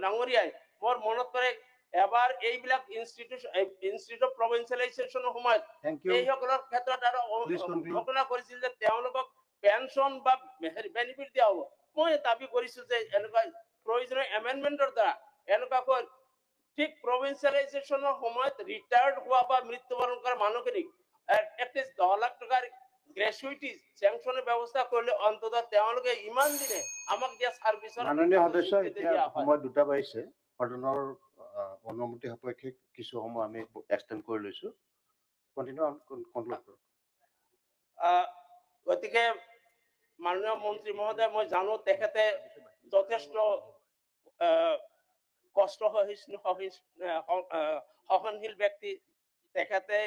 ডাঙৰীয়াই মোৰ মনত কৰে এবাৰ এইবিলাক ইনষ্টিটিউট অফ প্ৰভিন্সিয়েলাইজেশ্যনৰ সময়ত এইসকলৰ ক্ষেত্ৰত আৰু ঘোষণা কৰিছিল যে তেওঁলোকক পেঞ্চন বা বেনিফিট দিয়া হ'ব মই দাবী কৰিছো যে এনেকুৱা প্ৰয়োজনীয় এমেণ্ডমেণ্টৰ দ্বাৰা এনেকুৱাকৈ ঠিক প্ৰভিন্সিয়েলাইজেশ্যনৰ সময়ত ৰিটায়াৰ্ড হোৱা বা মৃত্যুবৰণ কৰা মানুহখিনিক এটলিষ্ট 10 লাখ টকাৰ গ্ৰেচুইটি চেংচনৰ ব্যৱস্থা কৰিলে অন্ততঃ তেওঁলোকে ইমান দিনে আমাক দিয়া সাৰ্ভিসৰ মাননীয় সদস্য এতিয়া সময় দুটা পাইছে সদনৰ অনুমতি সাপেক্ষে কিছু সময় আমি এক্সটেন্ড কৰি লৈছো কন্টিনিউ কনক্লুড কৰক গতিকে মাননীয় মন্ত্ৰী মহোদয় মই জানো তেখেতে যথেষ্ট কষ্ট সহনশীল ব্যক্তি তেখেতে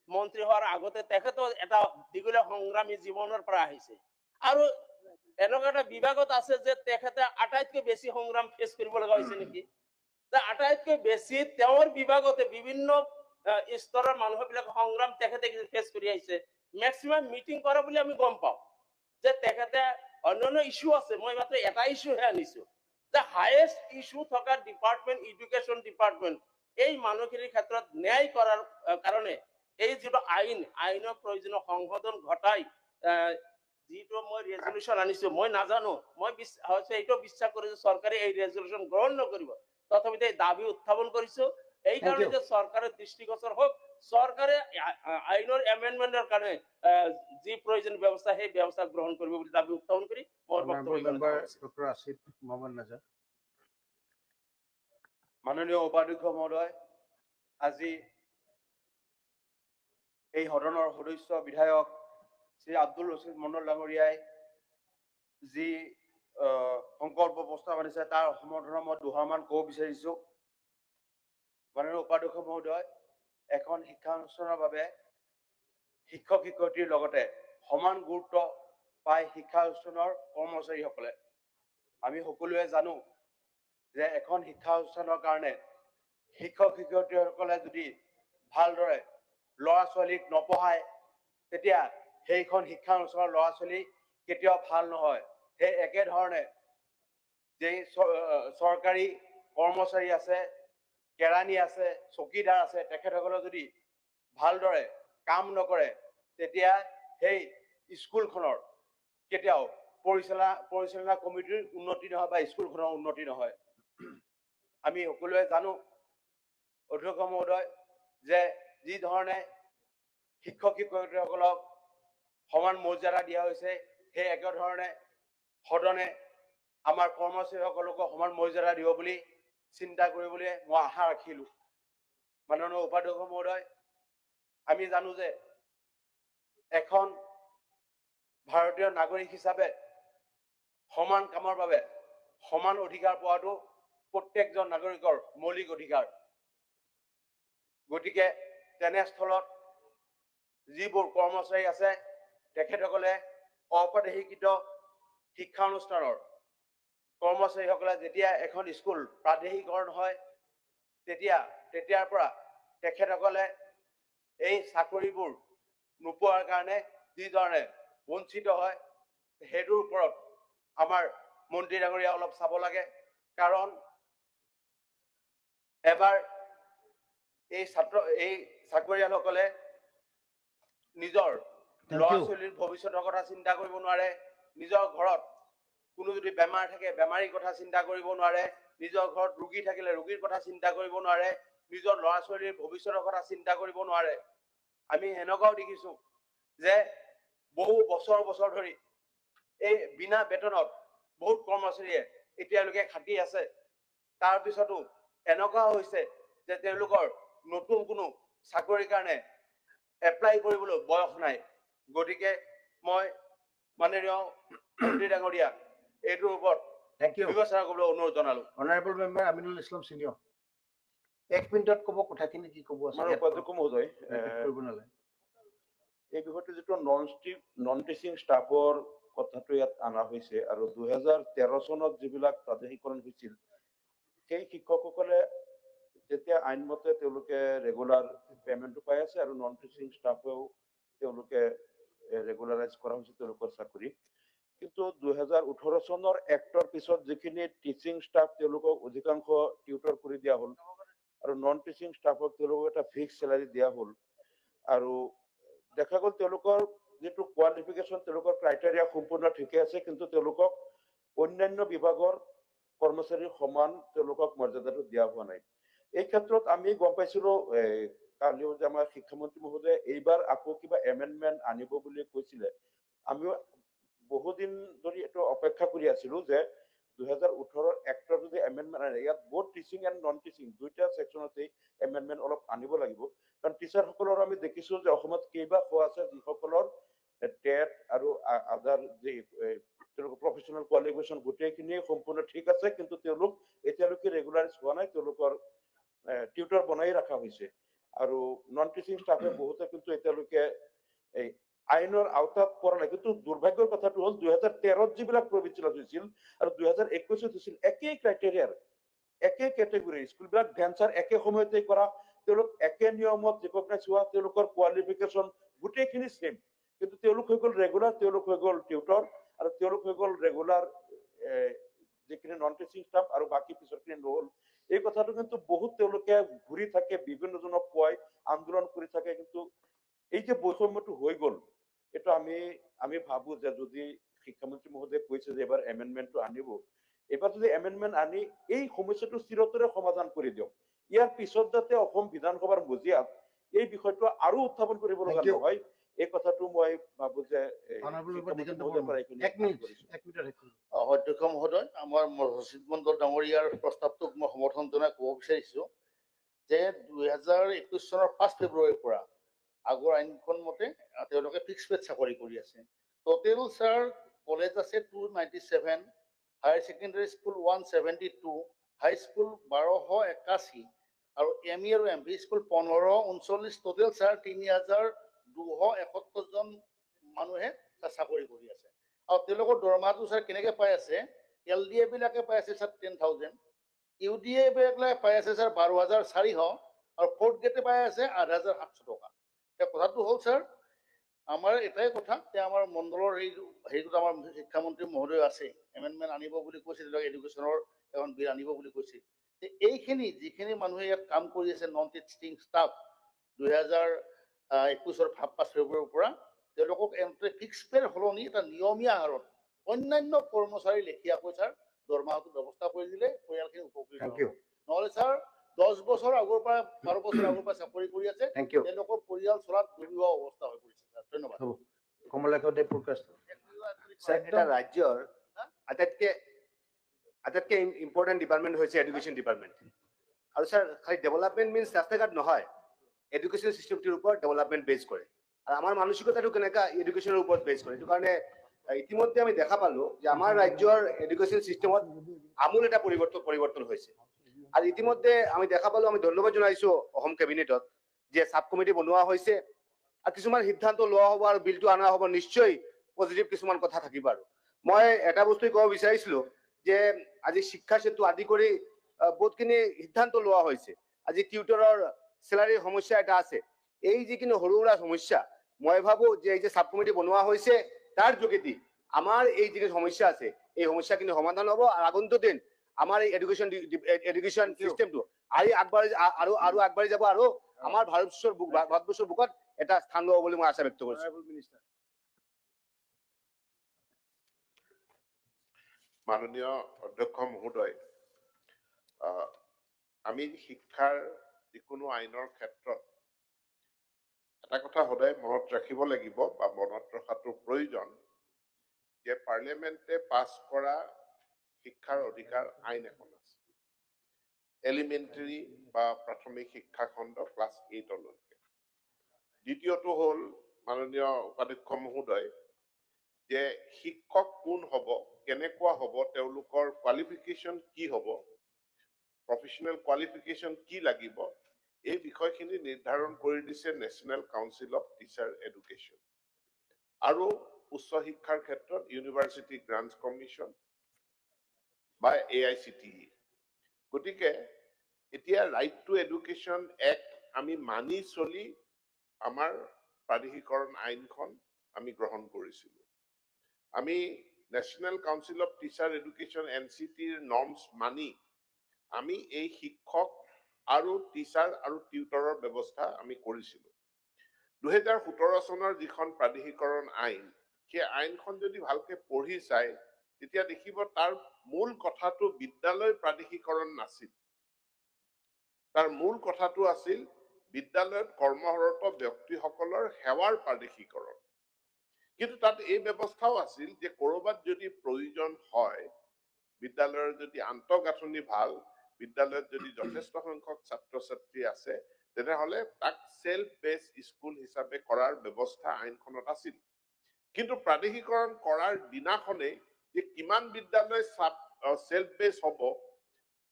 মন্ত্ৰী হোৱাৰ আগতে তেখেতো এটা দীঘলীয়া সংগ্ৰামী জীৱনৰ পৰা আহিছে আৰু এনেকুৱা এটা বিভাগত আছে যে তেখেতে আটাইতকৈ বেছি সংগ্ৰাম ফেচ কৰিব লগা হৈছে নেকি আটাইতকৈ বেছি তেওঁৰ বিভাগতে বিভিন্ন স্তৰৰ মানুহবিলাক সংগ্ৰাম তেখেতে ফেচ কৰি আহিছে মেক্সিমাম মিটিং কৰা বুলি আমি গম পাওঁ যে তেখেতে অন্যান্য ইস্যু আছে মই মাত্ৰ এটা ইস্যুহে আনিছো যে হাইয়েষ্ট ইস্যু থকা ডিপাৰ্টমেণ্ট এডুকেশ্যন ডিপাৰ্টমেণ্ট এই মানুহখিনিৰ ক্ষেত্ৰত ন্যায় কৰাৰ কাৰণে এই যিটো আইনৰ প্ৰয়োজনীয় সংশোধন ঘটাই যিটো মই ৰেজলিউশ্যন আনিছো মই নাজানো মই এইটো বিশ্বাস কৰো যে চৰকাৰে এই ৰেজলিউশ্যন গ্ৰহণ নকৰিব তথাপিতো এই দাবী উত্থাপন কৰিছো এই কাৰণে যে চৰকাৰৰ দৃষ্টিগোচৰ হওক চৰকাৰে আইনৰ এমেণ্ডমেণ্টৰ কাৰণে যি প্ৰয়োজন ব্যৱস্থা সেই ব্যৱস্থা গ্ৰহণ কৰিব বুলি দাবী উত্থাপন কৰি মোৰ ডক্টৰ আসিফ মোহাম্মদ নাজাৰ মাননীয় উপাধ্যক্ষ মহোদয় আজি এই সদনৰ সদস্য বিধায়ক শ্ৰী আব্দুল ৰছিদ মণ্ডল ডাঙৰীয়াই যি সংকল্প প্ৰস্তাৱ আনিছে তাৰ সমৰ্থনত মই দুহাৰমান ক'ব বিচাৰিছো মাননীয় উপাধ্যক্ষ মহোদয় এখন শিক্ষানুষ্ঠানৰ বাবে শিক্ষক শিক্ষয়িত্ৰীৰ লগতে সমান গুৰুত্ব পায় শিক্ষানুষ্ঠানৰ কৰ্মচাৰীসকলে আমি সকলোৱে জানো যে এখন শিক্ষানুষ্ঠানৰ কাৰণে শিক্ষক শিক্ষয়িত্ৰীসকলে যদি ভালদৰে ল'ৰা ছোৱালীক নপঢ়ায় তেতিয়া সেইখন শিক্ষানুষ্ঠানৰ ল'ৰা ছোৱালী কেতিয়াও ভাল নহয় সেই একেধৰণে যে চৰকাৰী কৰ্মচাৰী আছে কেৰাণী আছে চকীদাৰ আছে তেখেতসকলে যদি ভালদৰে কাম নকৰে তেতিয়া সেই স্কুলখনৰ কেতিয়াও পৰিচালনা কমিটিৰ উন্নতি নহয় বা স্কুলখনৰ উন্নতি নহয় আমি সকলোৱে জানো অধ্যক্ষ মহোদয় যে যি ধৰণে শিক্ষক শিক্ষয়িত্ৰীসকলক সমান মৰ্যাদা দিয়া হৈছে সেই একেধৰণে সদনে আমাৰ কৰ্মচাৰীসকলকো সমান মৰ্যাদা দিব বুলি চিন্তা কৰিবলৈ মই আশা ৰাখিলো মাননীয় উপাধ্যক্ষ মহোদয় আমি জানো যে এখন ভাৰতীয় নাগৰিক হিচাপে সমান কামৰ বাবে সমান অধিকাৰ পোৱাটো প্ৰত্যেকজন নাগৰিকৰ মৌলিক অধিকাৰ গতিকে তেনেস্থলত যিবোৰ কৰ্মচাৰী আছে তেখেতসকলে অপ্ৰাদেশিকৃত শিক্ষানুষ্ঠানৰ কৰ্মচাৰীসকলে যেতিয়া এখন স্কুল প্ৰাদেশিকৰণ হয় তেতিয়াৰ পৰা তেখেতসকলে এই চাকৰিবোৰ নোপোৱাৰ কাৰণে যি ধৰণে বঞ্চিত হয় সেইটোৰ ওপৰত আমাৰ মন্ত্ৰী ডাঙৰীয়া অলপ চাব লাগে কাৰণ এবাৰ এই চাকৰিয়ালসকলে নিজৰ ল'ৰা ছোৱালীৰ ভৱিষ্যতৰ কথা চিন্তা কৰিব নোৱাৰে নিজৰ ঘৰত কোনো যদি বেমাৰ থাকে বেমাৰীৰ কথা চিন্তা কৰিব নোৱাৰে নিজৰ ঘৰত ৰোগী থাকিলে ৰোগীৰ কথা চিন্তা কৰিব নোৱাৰে নিজৰ ল'ৰা ছোৱালীৰ ভৱিষ্যতৰ কথা চিন্তা কৰিব নোৱাৰে আমি এনেকুৱাও দেখিছো যে বহু বছৰ ধৰি এই বিনা বেতনত বহুত কৰ্মচাৰীয়ে এতিয়ালৈকে খাটি আছে তাৰ পিছতো এনেকুৱা হৈছে যে তেওঁলোকৰ নতুন কোনো চাকৰিৰ কাৰণে এপ্লাই কৰিবলৈ বয়স নাই গতিকে মই মাননীয় মন্ত্ৰী ডাঙৰীয়া এইটোৰ ওপৰত বিবেচনা কৰিবলৈ অনুৰোধ জনালো honourable member Aminul Islam senior 1 মিনিটত ক'ব কথাখিনি কি ক'ব আছে উপাধ্যক্ষ মহোদয় কৰিব নালাগে এই বিষয়টো যিটো নন টিচিং ষ্টাফৰ কথাটো ইয়াত অনা হৈছে আৰু 2013 চনত যিবিলাক প্ৰাদেশিকৰণ হৈছিল সেই শিক্ষকসকলে তেতিয়া আইনমতে তেওঁলোকে ৰেগুলাৰ পেমেণ্টটো পাই আছে আৰু নন টিচিং ষ্টাফেও তেওঁলোকে ৰেগুলাৰাইজ কৰা হৈছে তেওঁলোকৰ চাকৰি কিন্তু 2018 চনৰ এক্টৰ পিছত যিখিনি টিচিং ষ্টাফ তেওঁলোকক অধিকাংশ টিউটৰ কৰি দিয়া হ'ল আৰু নন টিচিং ষ্টাফক তেওঁলোকক এটা ফিক্স চেলাৰী দিয়া হ'ল আৰু দেখা গ'ল তেওঁলোকৰ যেটো কোৱালিফিকেশন তেওঁলোকৰ ক্ৰাইটেৰিয়া সম্পূৰ্ণ ঠিকে আছে কিন্তু তেওঁলোকক অন্যান্য বিভাগৰ কৰ্মচাৰীৰ সমান তেওঁলোকক মৰ্যাদাটো দিয়া হোৱা নাই এই ক্ষেত্ৰত আমি গম পাইছিলো কালিও যে আমাৰ শিক্ষামন্ত্ৰী মহোদয়ে এইবাৰ আকৌ কিবা এমেন্ডমেন্ট আনিব বুলি কৈছিলে আমি বহুদিন ধৰি এটো অপেক্ষা কৰি আছিলো যে 2018 এক্টৰ যদি এমেন্ডমেন্ট আনে ইয়াত both teaching and non teaching দুইটা সেকশনতে এমেন্ডমেন্ট অলপ আনিব লাগিব কাৰণ টিচাৰ সকলৰ আমি দেখিছো যে অসমত কেইবা খোৱা আছে যিসকলৰ টেট আৰু আদাৰ যে প্ৰফেশনাল কোৱালিফিকেশন গোটেইখিনি সম্পূৰ্ণ ঠিক আছে কিন্তু তেওঁলোক এতিয়ালৈকে ৰেগুলাৰাইজ হোৱা নাই তেওঁলোকৰ টিউটৰ বনাই ৰখা হৈছে আৰু নন টিচিং ষ্টাফে বহুতে কিন্তু এতিয়ালৈকে এই আইনৰ আওতাত পৰা নাই কিন্তু দুৰ্ভাগ্যৰ কথাটো হ'ল 2013 যিবিলাক প্ৰভিঞ্চিয়েল হৈছিল আৰু 2021 হৈছিল একেই ক্ৰাইটেৰিয়াৰ একে কেটেগৰী স্কুলবিলাক ভেঞ্চাৰ একে সময়তে কৰা তেওঁলোক একে নিয়মত ৰিকগনাইজ হোৱা তেওঁলোকৰ কোৱালিফিকেশন গোটেইখিনি সেম কিন্তু তেওঁলোক হৈ গ'ল ৰেগুলাৰ তেওঁলোক হৈ গ'ল টিউটৰ আৰু তেওঁলোক হৈ গ'ল ৰেগুলাৰ যিখিনি নন টিচিং ষ্টাফ আৰু বাকি পিছৰখিনি নহ'ল এই কথাটো কিন্তু বহুত তেওঁলোকে ঘূৰি থাকে বিভিন্নজনক কয় আন্দোলন কৰি থাকে কিন্তু এই যে বৈষম্যটো হৈ গ'ল এটা আমি ভাবো যে যদি শিক্ষামন্ত্ৰী মহোদয়ে কৈছে যে এবাৰ এমেন্ডমেন্টটো আনিব এবাৰ যদি এমেন্ডমেন্ট আনি এই সমস্যাটো চিৰতৰে সমাধান কৰি দিয়ক ইয়াৰ পিছত যাতে অসম বিধানসভাৰ মজিয়াত এই বিষয়টো আৰু উত্থাপন কৰিব লগা নহয় এই কথাটো মই ভাবো যে অধ্যক্ষ মহোদয় আমাৰ সচিব মণ্ডল ডাঙৰীয়াৰ প্ৰস্তাৱটোক মই সমৰ্থন জনাই ক'ব বিচাৰিছো যে 2021 চনৰ 5 ফেব্ৰুৱাৰীৰ পৰা আগৰ আইনখন মতে তেওঁলোকে ফিক্স পেড চাকৰি কৰি আছে টোটেল স্যাৰ কলেজ আছে 297 হায়াৰ ছেকেণ্ডাৰী স্কুল 172 হাই স্কুল 1281 আৰু এমই আৰু এমভি স্কুল 1539 টোটেল স্যাৰ 3271 জন মানুহে চাকৰি কৰি আছে আৰু তেওঁলোকৰ দৰমহাটো স্যাৰ কেনেকৈ পাই আছে এলডিএ বিলাকে পাই আছে স্যাৰ 10000 ইউডিএ বিলাকে পাই আছে স্যাৰ 12400 আৰু ফৰ্থ গ্ৰেডে পাই আছে 8700 টকা কথাটো হ'ল স্যাৰ আমাৰ এটাই কথা যে আমাৰ মণ্ডলৰ হেৰিটো আমাৰ শিক্ষামন্ত্ৰী মহোদয় আছে এমেন্ডমেন্ট আনিব বুলি কৈছে এডুকেশ্যনৰ এখন বিল আনিব বুলি কৈছে যে এইখিনি যিখিনি মানুহে ইয়াত কাম কৰি আছে নন টিচিং ষ্টাফ 2021 5 ফেব্ৰুৱাৰীৰ পৰা তেওঁলোকক এন্ট্ৰি ফিক্স পেৰ সলনি এটা নিয়মীয়া হাৰত অন্যান্য কৰ্মচাৰী লেখিয়াকৈ স্যাৰ দৰমহাটো ব্যৱস্থা কৰি দিলে পৰিয়ালখিনি উপকৃত হ'ব নহ'লে স্যাৰ 10 বছৰ আগৰ পৰা 12 বছৰ আগৰ পৰা চাকৰি কৰি আছে তেওঁলোকৰ পৰিয়াল চলাত দুৰ্বিহ অৱস্থা হৈ পৰিছে স্যাৰ ধন্যবাদ কমলাক্ষদেৱ প্ৰকাশ এটা ৰাজ্যৰ আটাইতকৈ ইম্পৰ্টেণ্ট ডিপাৰ্টমেণ্ট হৈছে এডুকেশ্যন ডিপাৰ্টমেণ্ট আৰু স্যাৰ খালি ডেভেলপমেণ্ট মিনছ ৰাস্তা ঘাট নহয় এডুকেশ্যন চিষ্টেমটোৰ ওপৰত ডেভেলপমেণ্ট বেছ কৰে আৰু আমাৰ মানসিকতাটো কেনেকুৱা এডুকেশ্যনৰ ওপৰত বেছ কৰে এইটো কাৰণে ইতিমধ্যে আমি দেখা পালো যে আমাৰ ৰাজ্যৰ এডুকেশ্যন চিষ্টেমত আমূল এটা পৰিৱৰ্তন হৈছে আৰু ইতিমধ্যে আমি দেখা পালো আমি ধন্যবাদ জনাইছো অসম কেবিনেটত যে সাব কমিটি বনোৱা হৈছে আৰু কিছুমান সিদ্ধান্ত লোৱা হ'ব আৰু বিলটো অনা হ'ব নিশ্চয় পজিটিভ কিছুমান কথা থাকিব আৰু মই এটা বস্তুই ক'ব বিচাৰিছিলো যে আজি শিক্ষা সেতু আদি কৰি বহুতখিনি সিদ্ধান্ত লোৱা হৈছে আজি টিউটৰৰ চেলাৰীৰ সমস্যা এটা আছে এই যিখিনি সৰু সুৰা সমস্যা মই ভাবো যে এই যে সাব কমিটি বনোৱা হৈছে তাৰ যোগেদি আমাৰ এই যিখিনি সমস্যা আছে এই সমস্যাখিনি সমাধান হ'ব আৰু আগন্তুক দিন আমাৰ এই এডুকেশ্যন চিষ্টেমটো আৰু আগবাঢ়ি যাব আৰু আমাৰ ভাৰতবৰ্ষৰ বুকত এটা স্থান ল'ব বুলি মই আশা ব্যক্ত কৰিছো মাননীয় অধ্যক্ষ মহোদয় আমি শিক্ষাৰ যিকোনো আইনৰ ক্ষেত্ৰত এটা কথা সদায় মনত ৰাখিব লাগিব বা মনত ৰখাটো প্ৰয়োজন যে পাৰ্লিয়ামেণ্টে পাছ কৰা শিক্ষাৰ অধিকাৰ আইন এখন আছে এলিমেণ্টাৰী বা প্ৰাথমিক শিক্ষা খণ্ড ক্লাছ 8 লৈকে দ্বিতীয়টো হ'ল মাননীয় উপাধ্যক্ষ মহোদয় যে শিক্ষক কোন হ'ব কেনেকুৱা হ'ব তেওঁলোকৰ কোৱালিফিকেশ্যন কি হ'ব প্ৰফেশ্যনেল কোৱালিফিকেশ্যন কি লাগিব এই বিষয়খিনি নিৰ্ধাৰণ কৰি দিছে national council of teacher education আৰু উচ্চ শিক্ষাৰ ক্ষেত্ৰত ইউনিভাৰ্চিটি গ্ৰান্টছ কমিশ্যন বা AICTE। গতিকে এতিয়া ৰাইট টু এডুকেশ্যন এক্ট আমি মানি চলি আমাৰ প্ৰাধিকৰণ আইনখন আমি গ্ৰহণ কৰিছিলোঁ। আমি national council of teacher education NCTৰ নৰ্মছ মানি আমি এই শিক্ষক আৰু টিচাৰ আৰু টিউটৰৰ ব্যৱস্থা আমি কৰিছিলোঁ। 2017 চনৰ যিখন প্ৰাধিকৰণ আইন, সেই আইনখন যদি ভালকে পঢ়ি চাই তেতিয়া দেখিব তাৰ মূল কথাটো বিদ্যালয় প্ৰাধিকৰণ নাছিল। তাৰ মূল কথাটো আছিল বিদ্যালয়ত কৰ্মৰত ব্যক্তিসকলৰ সেৱাৰ প্ৰাধিকৰণ। কিন্তু তাত এই ব্যৱস্থাও আছিল যে কৰবাত যদি প্ৰয়োজন হয়, বিদ্যালয়ৰ যদি আন্তঃগাঁথনি ভাল, বিদ্যালয়ত যদি যথেষ্ট সংখ্যক ছাত্ৰ ছাত্ৰী আছে, তেনেহলে তাক সেলফ বেস স্কুল হিচাপে কৰাৰ ব্যৱস্থা আইনখনত আছিল। কিন্তু প্ৰাধিকৰণ কৰাৰ দিনাখনেই যে কিমান বিদ্যালয় সেলফ বেস হ'ব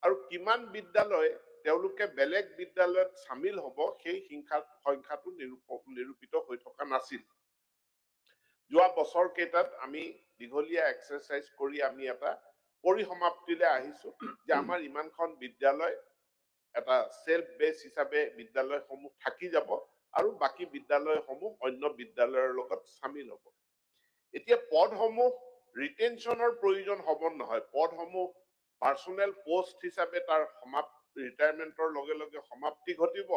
আৰু কিমান বিদ্যালয় তেওঁলোকে বেলেগ বিদ্যালয়ত সামিল হ'ব, সেই সংখ্যাটো নিৰূপিত হৈ থকা নাছিল। যোৱা বছৰ কেইটাত আমি দীঘলীয়া এক্সাৰসাইজ কৰি আমি এটা পৰিসমাপ্তিলৈ আহিছো যে আমাৰ ইমানখন বিদ্যালয় এটা সেলফ বেস হিচাপে বিদ্যালয়সমূহ থাকি যাব আৰু বাকি বিদ্যালয়সমূহ অন্য বিদ্যালয়ৰ লগত সামিল হ'ব। এতিয়া পদসমূহ ৰিটেনশনৰ প্ৰয়োজন হ'ব নহয়, পদসমূহ পাৰ্সোনেল পোষ্ট হিচাপে তাৰ ৰিটায়াৰমেন্টৰ লগে লগে সমাপ্তি ঘটিব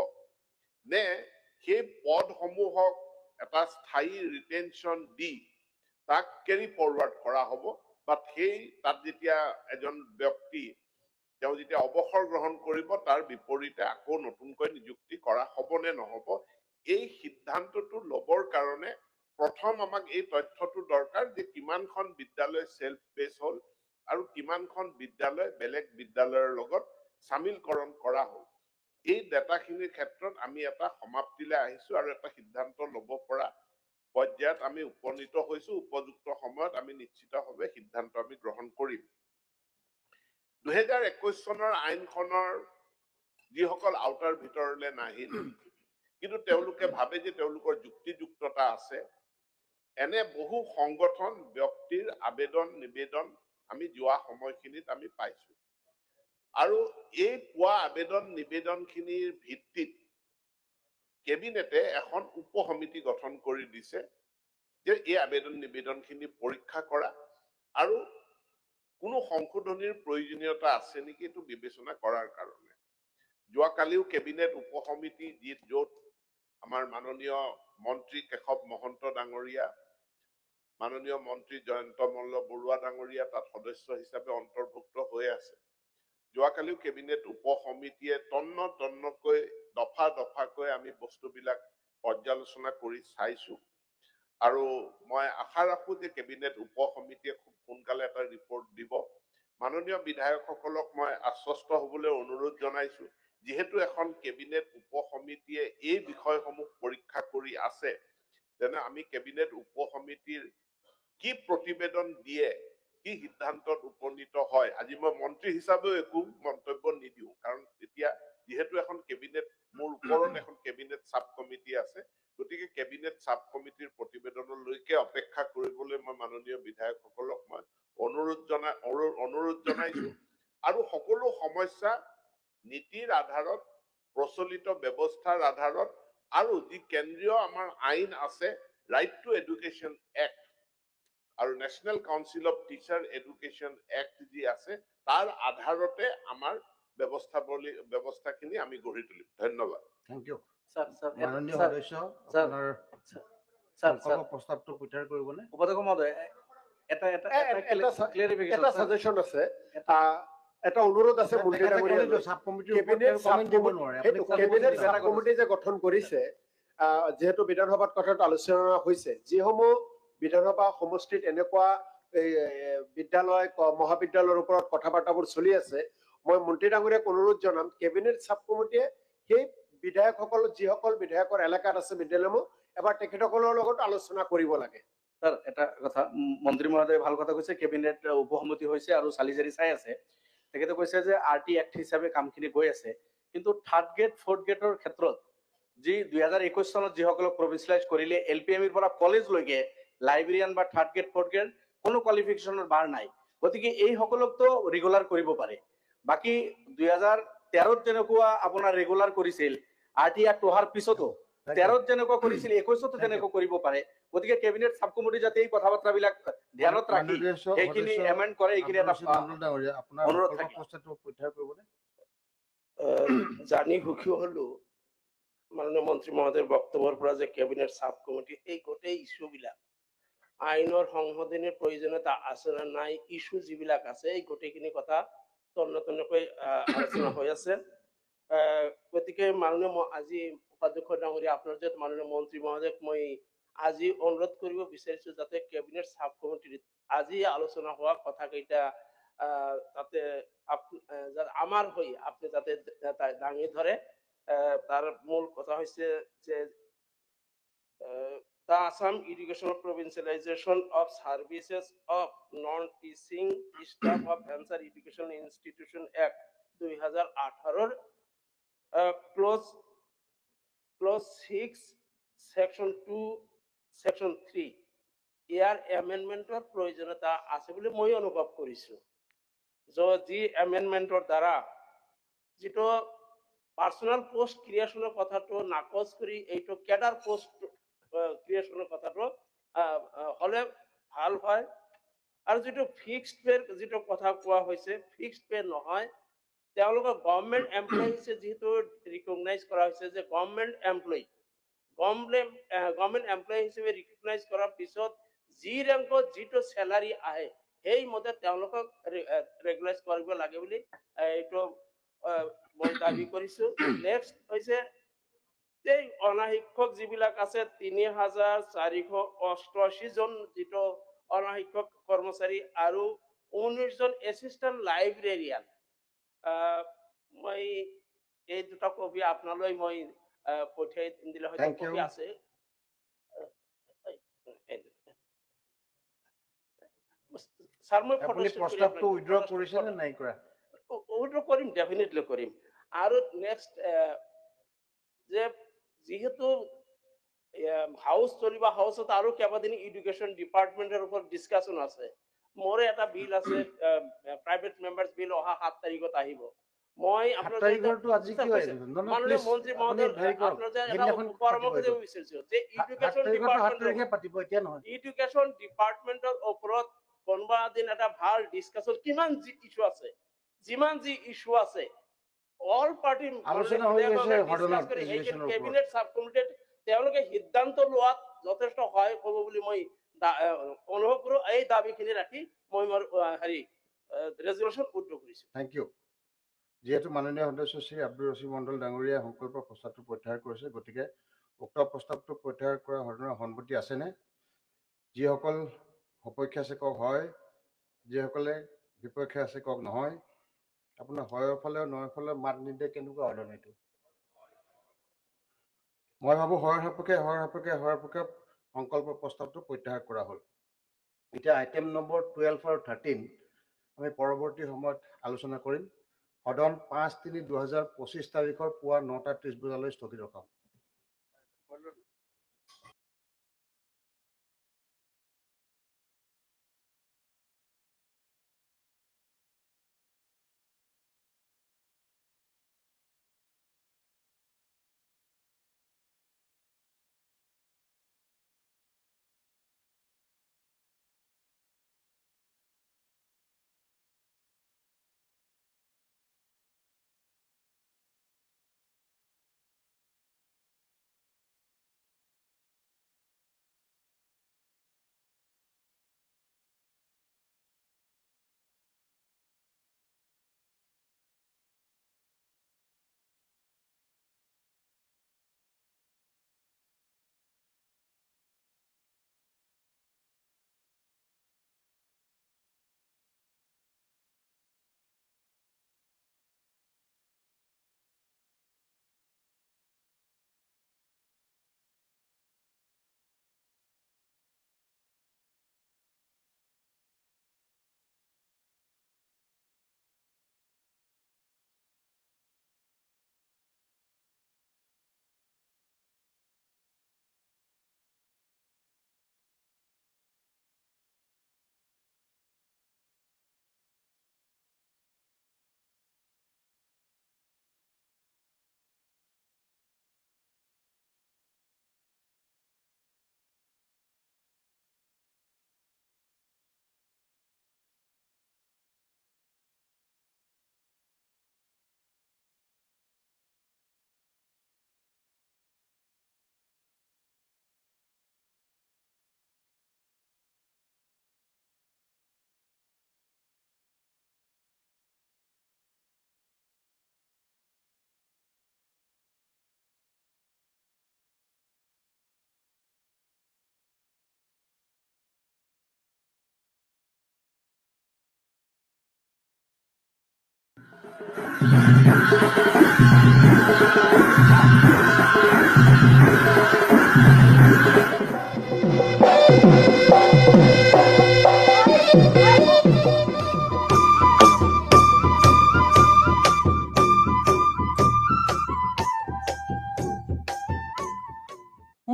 নে সেই পদসমূহক এটা স্থায়ী ৰিটেনশন দি তাক কেৰি ফৰৱাৰ্ড কৰা হ'ব, বা সেই তাত যেতিয়া এজন ব্যক্তি তেওঁ যেতিয়া অৱসৰ গ্ৰহণ কৰিব তাৰ বিপৰীতে আকৌ নতুনকৈ নিযুক্তি কৰা হ'ব নে নহ'ব, এই সিদ্ধান্তটো ল'বৰ কাৰণে প্ৰথম আমাক এই তথ্যটো দৰকাৰ যে কিমানখন বিদ্যালয় সেলফ বেস হ'ল আৰু কিমানখন বিদ্যালয় বেলেগ বিদ্যালয়ৰ লগত সামিলকৰণ কৰা হ'ল। এই ডাটাখিনিৰ ক্ষেত্ৰত আমি এটা সমাপ্তিলৈ আহিছো আৰু এটা সিদ্ধান্ত ল'ব পৰা পৰ্যায়ত আমি উপনীত হৈছো। উপযুক্ত সময়ত আমি নিশ্চিতভাৱে সিদ্ধান্ত আমি গ্ৰহণ কৰিম। 2021 চনৰ আইনখনৰ যিসকল আউটাৰ ভিতৰলৈ নাহিল, কিন্তু তেওঁলোকে ভাবে যে তেওঁলোকৰ যুক্তিযুক্ততা আছে, এনে বহু সংগঠন ব্যক্তিৰ আবেদন নিবেদন আমি যোৱা সময়খিনিত আমি পাইছো। আৰু এই পোৱা আবেদন নিবেদনখিনিৰ ভিত্তিত কেবিনেটে এখন উপসমিতি গঠন কৰি দিছে যে এই আবেদন নিবেদনখিনি পৰীক্ষা কৰা আৰু কোনো সংশোধনীৰ প্ৰয়োজনীয়তা আছে নেকি এইটো বিবেচনা কৰাৰ কাৰণে। যোৱাকালিও কেবিনেট উপসমিতি য'ত আমাৰ মাননীয় মন্ত্ৰী কেশৱ মহন্ত ডাঙৰীয়া, মাননীয় মন্ত্ৰী জয়ন্ত মল্ল বৰুৱা ডাঙৰীয়া তাত সদস্য হিচাপে অন্তৰ্ভুক্ত হৈ আছে। যোৱাকালিও কেবিনেট উপসমিতিয়ে তন্নকৈ দফা দফাকৈ আমি বস্তুবিলাক পৰ্যালোচনা কৰি চাইছো আৰু মই আশা ৰাখো যে কেবিনেট উপসমিতিয়ে খুব সোনকালে এটা ৰিপৰ্ট দিব। মাননীয় বিধায়কসকলক মই আশ্বস্ত হ'বলৈ অনুৰোধ জনাইছো, যেহেতু এখন কেবিনেট উপসমিতিয়ে এই বিষয়সমূহ পৰীক্ষা কৰি আছে, তেনে আমি কেবিনেট উপসমিতিৰ কি প্ৰতিবেদন দিয়ে, কি সিদ্ধান্তত উপনীত হয়, আজি মই মন্ত্ৰী হিচাপেও একো মন্তব্য নিদিওঁ, কাৰণ এতিয়া যেহেতু এখন কেবিনেট মোৰ ওপৰত এখন কেবিনেট সাব কমিটি আছে, গতিকে কেবিনেট সাব কমিটিৰ প্ৰতিবেদনলৈকে অপেক্ষা কৰিবলৈ মই মাননীয় বিধায়কসকলক মই অনুৰোধ জনাইছো। আৰু সকলো সমস্যা নীতিৰ আধাৰত, প্ৰচলিত ব্যৱস্থাৰ আধাৰত আৰু যি কেন্দ্ৰীয় আমাৰ আইন আছে ৰাইট টু এডুকেশ্যন এক্ট আৰু national council of teacher education act যি আছে তাৰ আধাৰতে আমাৰ ব্যৱস্থাখিনি আমি গঢ়ি তুলিম। ধন্যবাদ। Thank U. স্যাৰ মাননীয় সদস্য আপোনাৰ প্ৰস্তাৱটো প্ৰচাৰ কৰিবনে? উপাধ্যক্ষ মহোদয়, এটা সাজেশন আছে, এটা অনুৰোধ আছে মন্ত্ৰী ডাঙৰীয়া, সাব কমিটিৰ কেবিনেট সাব কমিটি যে গঠন কৰিছে, যেহেতু বিধানসভাত কথাটো আলোচনা হৈছে, যিসমূহ বিধানসভা সমষ্টিত এনেকুৱা বিদ্যালয় মহাবিদ্যালয়ৰ ওপৰত কথা বাৰ্তাবোৰ চলি আছে, মই মন্ত্ৰী ডাঙৰীয়াক অনুৰোধ জনাম কেবিনেট সাব কমিটিয়ে সেই বিধায়কসকল যিসকল বিধায়কৰ এলেকাত আছে বিদ্যালয়সমূহ এবাৰ তেখেতসকলৰ লগত আলোচনা কৰিব লাগে। স্যাৰ এটা কথা মন্ত্ৰী মহোদয়ে ভাল কথা কৈছে, কেবিনেট উপসমিতি হৈছে আৰু চালিজাৰি চাই আছে। তেখেতে কৈছে যে RT এক্ট হিচাপে কামখিনি গৈ আছে, কিন্তু থাৰ্ড গ্ৰেড ফৰ্থ গ্ৰেডৰ ক্ষেত্ৰত যি 2021 চনত যিসকলক প্ৰভিন্সিয়েলাইজ কৰিলে LPMৰ পৰা কলেজলৈকে লাইব্ৰেৰিয়ান বা থাৰ্ড গ্ৰেড ফৰ্থ গ্ৰেড কোনো কোৱালিফিকেশ্যনৰ বাৰ নাই, গতিকে এই সকলকতো ৰেগুলাৰ কৰিব পাৰে। বাকী 2013 যেনেকুৱা আপোনাৰ ৰেগুলাৰ কৰিছিল, RTR অহাৰ পিছতো 13 যেনেকুৱা কৰিছিল 21তো তেনেকুৱা কৰিব পাৰে। গতিকে কেবিনেট সাব কমিটি যাতে এই কথা বাৰ্তাবিলাক ধ্যানত ৰাখি সেইখিনি এমেন্ড কৰে, এইখিনি এটা অনুৰোধ থাকিল। জানি সুখী হলো মাননীয় মন্ত্ৰী মহোদয়ৰ বক্তব্যৰ পৰা যে কেবিনেট সাব কমিটি এই গোটেই ইস্যু বিলাক আইনৰ সংশোধনীৰ প্ৰয়োজনীয়তা আছে নে নাই, ইস্যু যিবিলাক আছে এই গোটেইখিনি কথা তন্নতন্নকৈ আলোচনা হৈ আছে। গতিকে মাননীয় আজি উপাধ্যক্ষ ডাঙৰীয়া, আপোনাৰ যে মাননীয় মন্ত্ৰী মহোদয়ক মই আজি অনুৰোধ কৰিব বিচাৰিছো যাতে কেবিনেট সাব কমিটিৰ আজি আলোচনা হোৱা কথাকেইটা তাতে আমাৰ হৈ আপনি যাতে দাঙি ধৰে। তার মূল কথা হচ্ছে যে the Assam Educational Provincialization of Services of Non-Teaching Staff of Answer Education Institution Act 2018 clause 6 section 2 section 3 ইয়াৰ এমেন্ডমেন্টৰ প্ৰয়োজনীয়তা আছে বুলি মই অনুভৱ কৰিছো। যি এমেন্ডমেন্টৰ দ্বাৰা যিটো পাৰ্সোনাল পোস্ট ক্ৰিয়েশনেৰ কথাটো নাকচ কৰি এইটো ক্যাডাৰ পোস্ট ক্ৰিয়েশনেৰ কথাটো হলে ভাল হয়। আৰু যিটো ফিক্সড পে যিটো কথা কোৱা হৈছে, ফিক্সড পে নহয়, তেওঁলোকৰ গভৰ্নমেন্ট এমপ্লয়ী হিচাপে যিহেতু ৰিকগনাইজ কৰা হৈছে যে গভৰ্নমেন্ট এমপ্লয়ী হিচাপে ৰিকগনাইজ কৰাৰ পিছত যি ৰেংকত যিটো চেলাৰী আহে সেই মতে তেওঁলোকক ৰেগুলাইজ কৰিব লাগে বুলি এইটো মই দাবী কৰিছো। নেক্সট হৈছে এই অনাশিক্ষক যিবিলাক আছে 3488 জন যিটো অনাশিক্ষক কৰ্মচাৰী আৰু 19 জন এছিষ্টেণ্ট লাইব্ৰেৰিয়ান। মই এই দুটা কপি আপোনালৈ মই পঠিয়াই দিলে হয়তো কপি আছে। স্যার মই প্ৰস্তাৱটো উইথড্ৰ কৰিছে নে নাই কৰা? উইথড্ৰ কৰিম, ডেফিনেটলি কৰিম। আৰু নেক্সট যে যেহেতু হাউস চলিব, হাউসত আৰু কেইবাদিন এডুকেশ্যন ডিপাৰ্টমেন্টেৰ উপৰ ডিসকাশন আছে। মোৰে এটা বিল আছে, প্ৰাইভেট মেম্বাৰ্স বিল অহা 7 তাৰিখত আহিব। মই মাননীয় মন্ত্ৰী মহোদয় আপোনাৰ যে এটা পৰামৰ্শ দিব বিচাৰিছো যে এডুকেশ্যন ডিপাৰ্টমেন্টৰ ওপৰত কোনোবা দিন এটা ভাল ডিসকাশন, কিমান যি ইস্যু আছে, যিমান যি ইস্যু আছে অল পাৰ্টি আলোচনা হৈ আছে কেবিনেট সাব কমিটিত তেওঁলোকে সিদ্ধান্ত লোৱাত যথেষ্ট সহায় কৰিব বুলি মই অনুভৱ কৰো। এই দাবীখিনি ৰাখি মই মোৰ ৰেজুলেশ্যন উইথড্ৰ কৰিছো। Thank you. যেহেতু মাননীয় সদস্য শ্ৰী আব্দুল ৰছিদ মণ্ডল ডাঙৰীয়াই সংকল্প প্ৰস্তাৱটো প্ৰত্যাহাৰ কৰিছে, গতিকে উক্ত প্ৰস্তাৱটো প্ৰত্যাহাৰ কৰা সদনৰ সন্মতি আছেনে? যিসকল সপক্ষে আছে কওক হয়, যিসকলে বিপক্ষে আছে কওক নহয়। আপোনাৰ হয়ৰ ফালে নহয় ফালে মাত নিদিয়ে কেনেকুৱা সদন এইটো? মই ভাবো হয়ৰ সপক্ষে সংকল্প প্ৰস্তাৱটো প্ৰত্যাহাৰ কৰা হ'ল। এতিয়া আইটেম নম্বৰ 12 আৰু 13 আমি পৰৱৰ্তী সময়ত আলোচনা কৰিম। সদন 5-3-2025 তাৰিখৰ পুৱা 9:30 বজালৈ স্থগিত ৰখাম।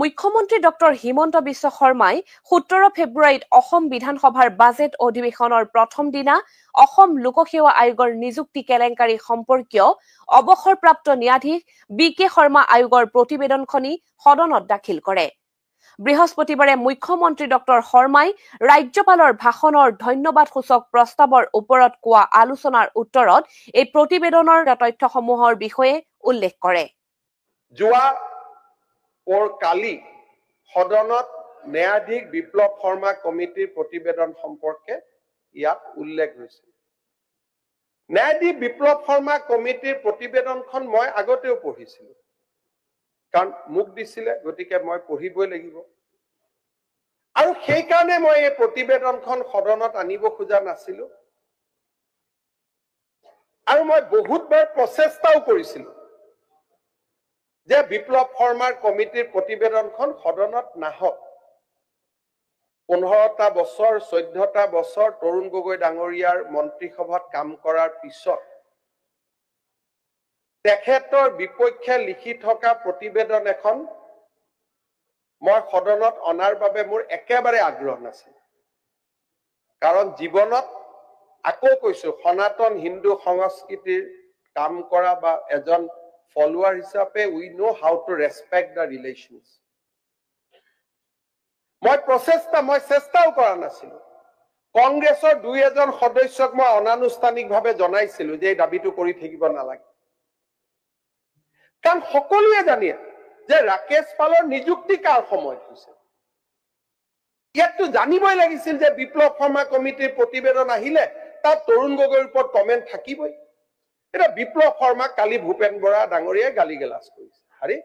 মুখ্যমন্ত্ৰী ডক্টৰ হিমন্ত বিশ্ব শৰ্মাই 17 ফেব্ৰুৱাৰীত অসম বিধানসভাৰ বাজেট অধিৱেশনৰ প্ৰথম দিনা অসম লোকসেৱা আয়োগৰ নিযুক্তি কেলেংকাৰী সম্পৰ্কীয় অৱসৰপ্ৰাপ্ত ন্যায়াধীশ বি.কে. শৰ্মা আয়োগৰ প্ৰতিবেদনখনি সদনত দাখিল কৰে। বৃহস্পতিবাৰে মুখ্যমন্ত্ৰী ডক্টৰ শৰ্মাই ৰাজ্যপালৰ ভাষণৰ ধন্যবাদসূচক প্ৰস্তাৱৰ ওপৰত কোৱা আলোচনাৰ উত্তৰত এই প্ৰতিবেদনৰ তথ্যসমূহৰ বিষয়ে উল্লেখ কৰে। কালি সদনত ন্যায়াধীশ বিপ্লৱ শৰ্মা কমিটিৰ প্ৰতিবেদন সম্পৰ্কে ইয়াত উল্লেখ হৈছে। ন্যায়াধীশ বিপ্লৱ শৰ্মা কমিটিৰ প্ৰতিবেদনখন মই আগতেও পঢ়িছিলো, কাৰণ মোক দিছিলে, গতিকে মই পঢ়িবই লাগিব। আৰু সেইকাৰণে মই এই প্ৰতিবেদনখন সদনত আনিব খোজা নাছিলো, আৰু মই বহুতবাৰ প্ৰচেষ্টাও কৰিছিলো যে বিপ্লৱ শৰ্মাৰ কমিটিৰ প্ৰতিবেদনখন সদনত নাহক। 15টা বছৰ 14টা বছৰ তৰুণ গগৈ ডাঙৰীয়াৰ মন্ত্ৰীসভাত কাম কৰাৰ পিছত তেখেতৰ বিপক্ষে লিখি থকা প্ৰতিবেদন এখন মই সদনত অনাৰ বাবে মোৰ একেবাৰে আগ্ৰহ নাছিল। কাৰণ জীৱনত আকৌ কৈছো, সনাতন হিন্দু সংস্কৃতিৰ কাম কৰা বা এজন ফলোৱাৰ হিচাপে we know how to respect the relations. মই চেষ্টাও কৰা নাছিলো। কংগ্ৰেছৰ 2-এজন সদস্যক মই অনানুষ্ঠানিকভাৱে জনাইছিলো যে এই দাবীটো কৰি থাকিব নালাগে। কাৰণ সকলোৱে জানে যে ৰাকেশ পালৰ নিযুক্তি কাৰ সময়ত হৈছে। ইয়াততো জানিবই লাগিছিল যে বিপ্লৱ শৰ্মা কমিটিৰ প্ৰতিবেদন আহিলে তাত তৰুণ গগৈৰ ওপৰত কমেণ্ট থাকিবই। এটা বিপ্লৱ শৰ্মাক কালি ভূপেন বৰা ডাঙৰীয়াই গালিগালাজ কৰিছে। আৰে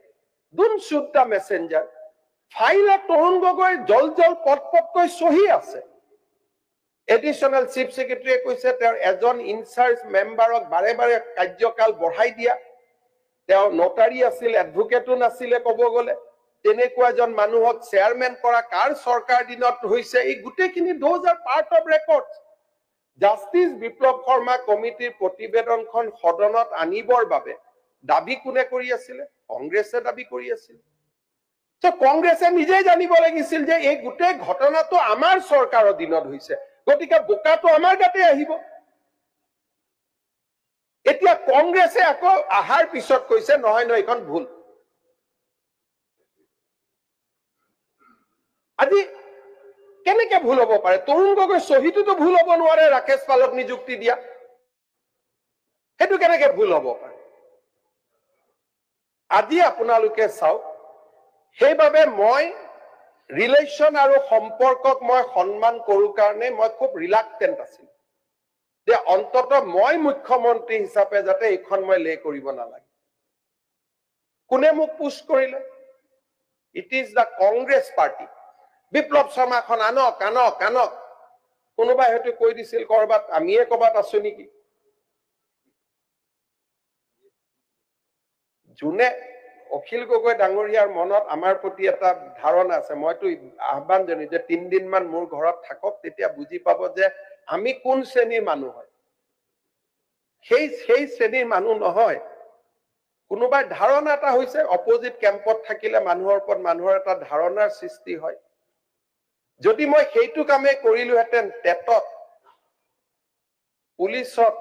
ডোন্ট শুট দ্য মেছেঞ্জাৰ। ফাইলত তৰুণ গগৈ জল পটকৈ চহী আছে। এডিশ্যনেল চিফ ছেক্ৰেটাৰীয়ে কৈছে তেওঁৰ এজন ইনচাৰ্জ মেম্বাৰক বাৰে বাৰে কাৰ্যকাল বঢ়াই দিয়া। তেওঁ নটাৰী আছিল, এডভোকেটো নাছিলে ক'ব গ'লে। তেনেকুৱা এজন মানুহক চেয়াৰমেন কৰা কাৰ চৰকাৰ দিনত হৈছে, এই গোটেইখিনি those are part of record. Justice Biplab Sharma কমিটিৰ প্ৰতিবেদনখন সদনত আনিবৰ বাবে দাবী কোনে কৰি আছিলে? কংগ্ৰেছে দাবী কৰি আছিল। কংগ্ৰেছে নিজেই জানিব লাগিছিল যে এই গোটেই ঘটনাটো আমাৰ চৰকাৰৰ দিনত হৈছে, গতিকে বোকাটো আমাৰ গাতে আহিব। এতিয়া কংগ্ৰেছে আকৌ আহাৰ পিছত কৈছে নহয় এইখন ভুল। আজি কেনেকে ভুল হ'ব পাৰে? তৰুণ গগৈ চহীটোতো ভুল হ'ব নোৱাৰে ৰাকেশ পালক নিযুক্তি দিয়া। সেইটো কেনেকে ভুল হ'ব পাৰে? আজি আপোনালোকে চাওক, সেইবাবে মই ৰিলেশ্যন আৰু সম্পৰ্কক মই সন্মান কৰো কাৰণে মই খুব ৰিলাক্টেণ্ট আছিলো যে অন্ততঃ মই মুখ্যমন্ত্ৰী হিচাপে যাতে এইখন মই লে কৰিব নালাগে। কোনে মোক পুছ কৰিলে? It is the Congress party. Biplab শৰ্মাখন আনক। কোনোবাই হয়তো কৈ দিছিল কৰবাত, আমিয়ে কৰবাত আছো নেকি। যোনে অখিল গগৈ ডাঙৰীয়াৰ মনত আমাৰ প্ৰতি এটা ধাৰণা আছে, মইতো আহ্বান জনাই যে 3 দিন মান মোৰ ঘৰত থাকক, তেতিয়া বুজি পাব যে আমি কোন শ্ৰেণীৰ মানুহ হয়। সেই শ্ৰেণীৰ মানুহ নহয়। কোনোবাই ধাৰণা এটা হৈছে, অপজিট কেম্পত থাকিলে মানুহৰ ওপৰত মানুহৰ এটা ধাৰণাৰ সৃষ্টি হয়। যদি মই সেইটো কামেই কৰিলোহেঁতেন, টেটত পুলিচত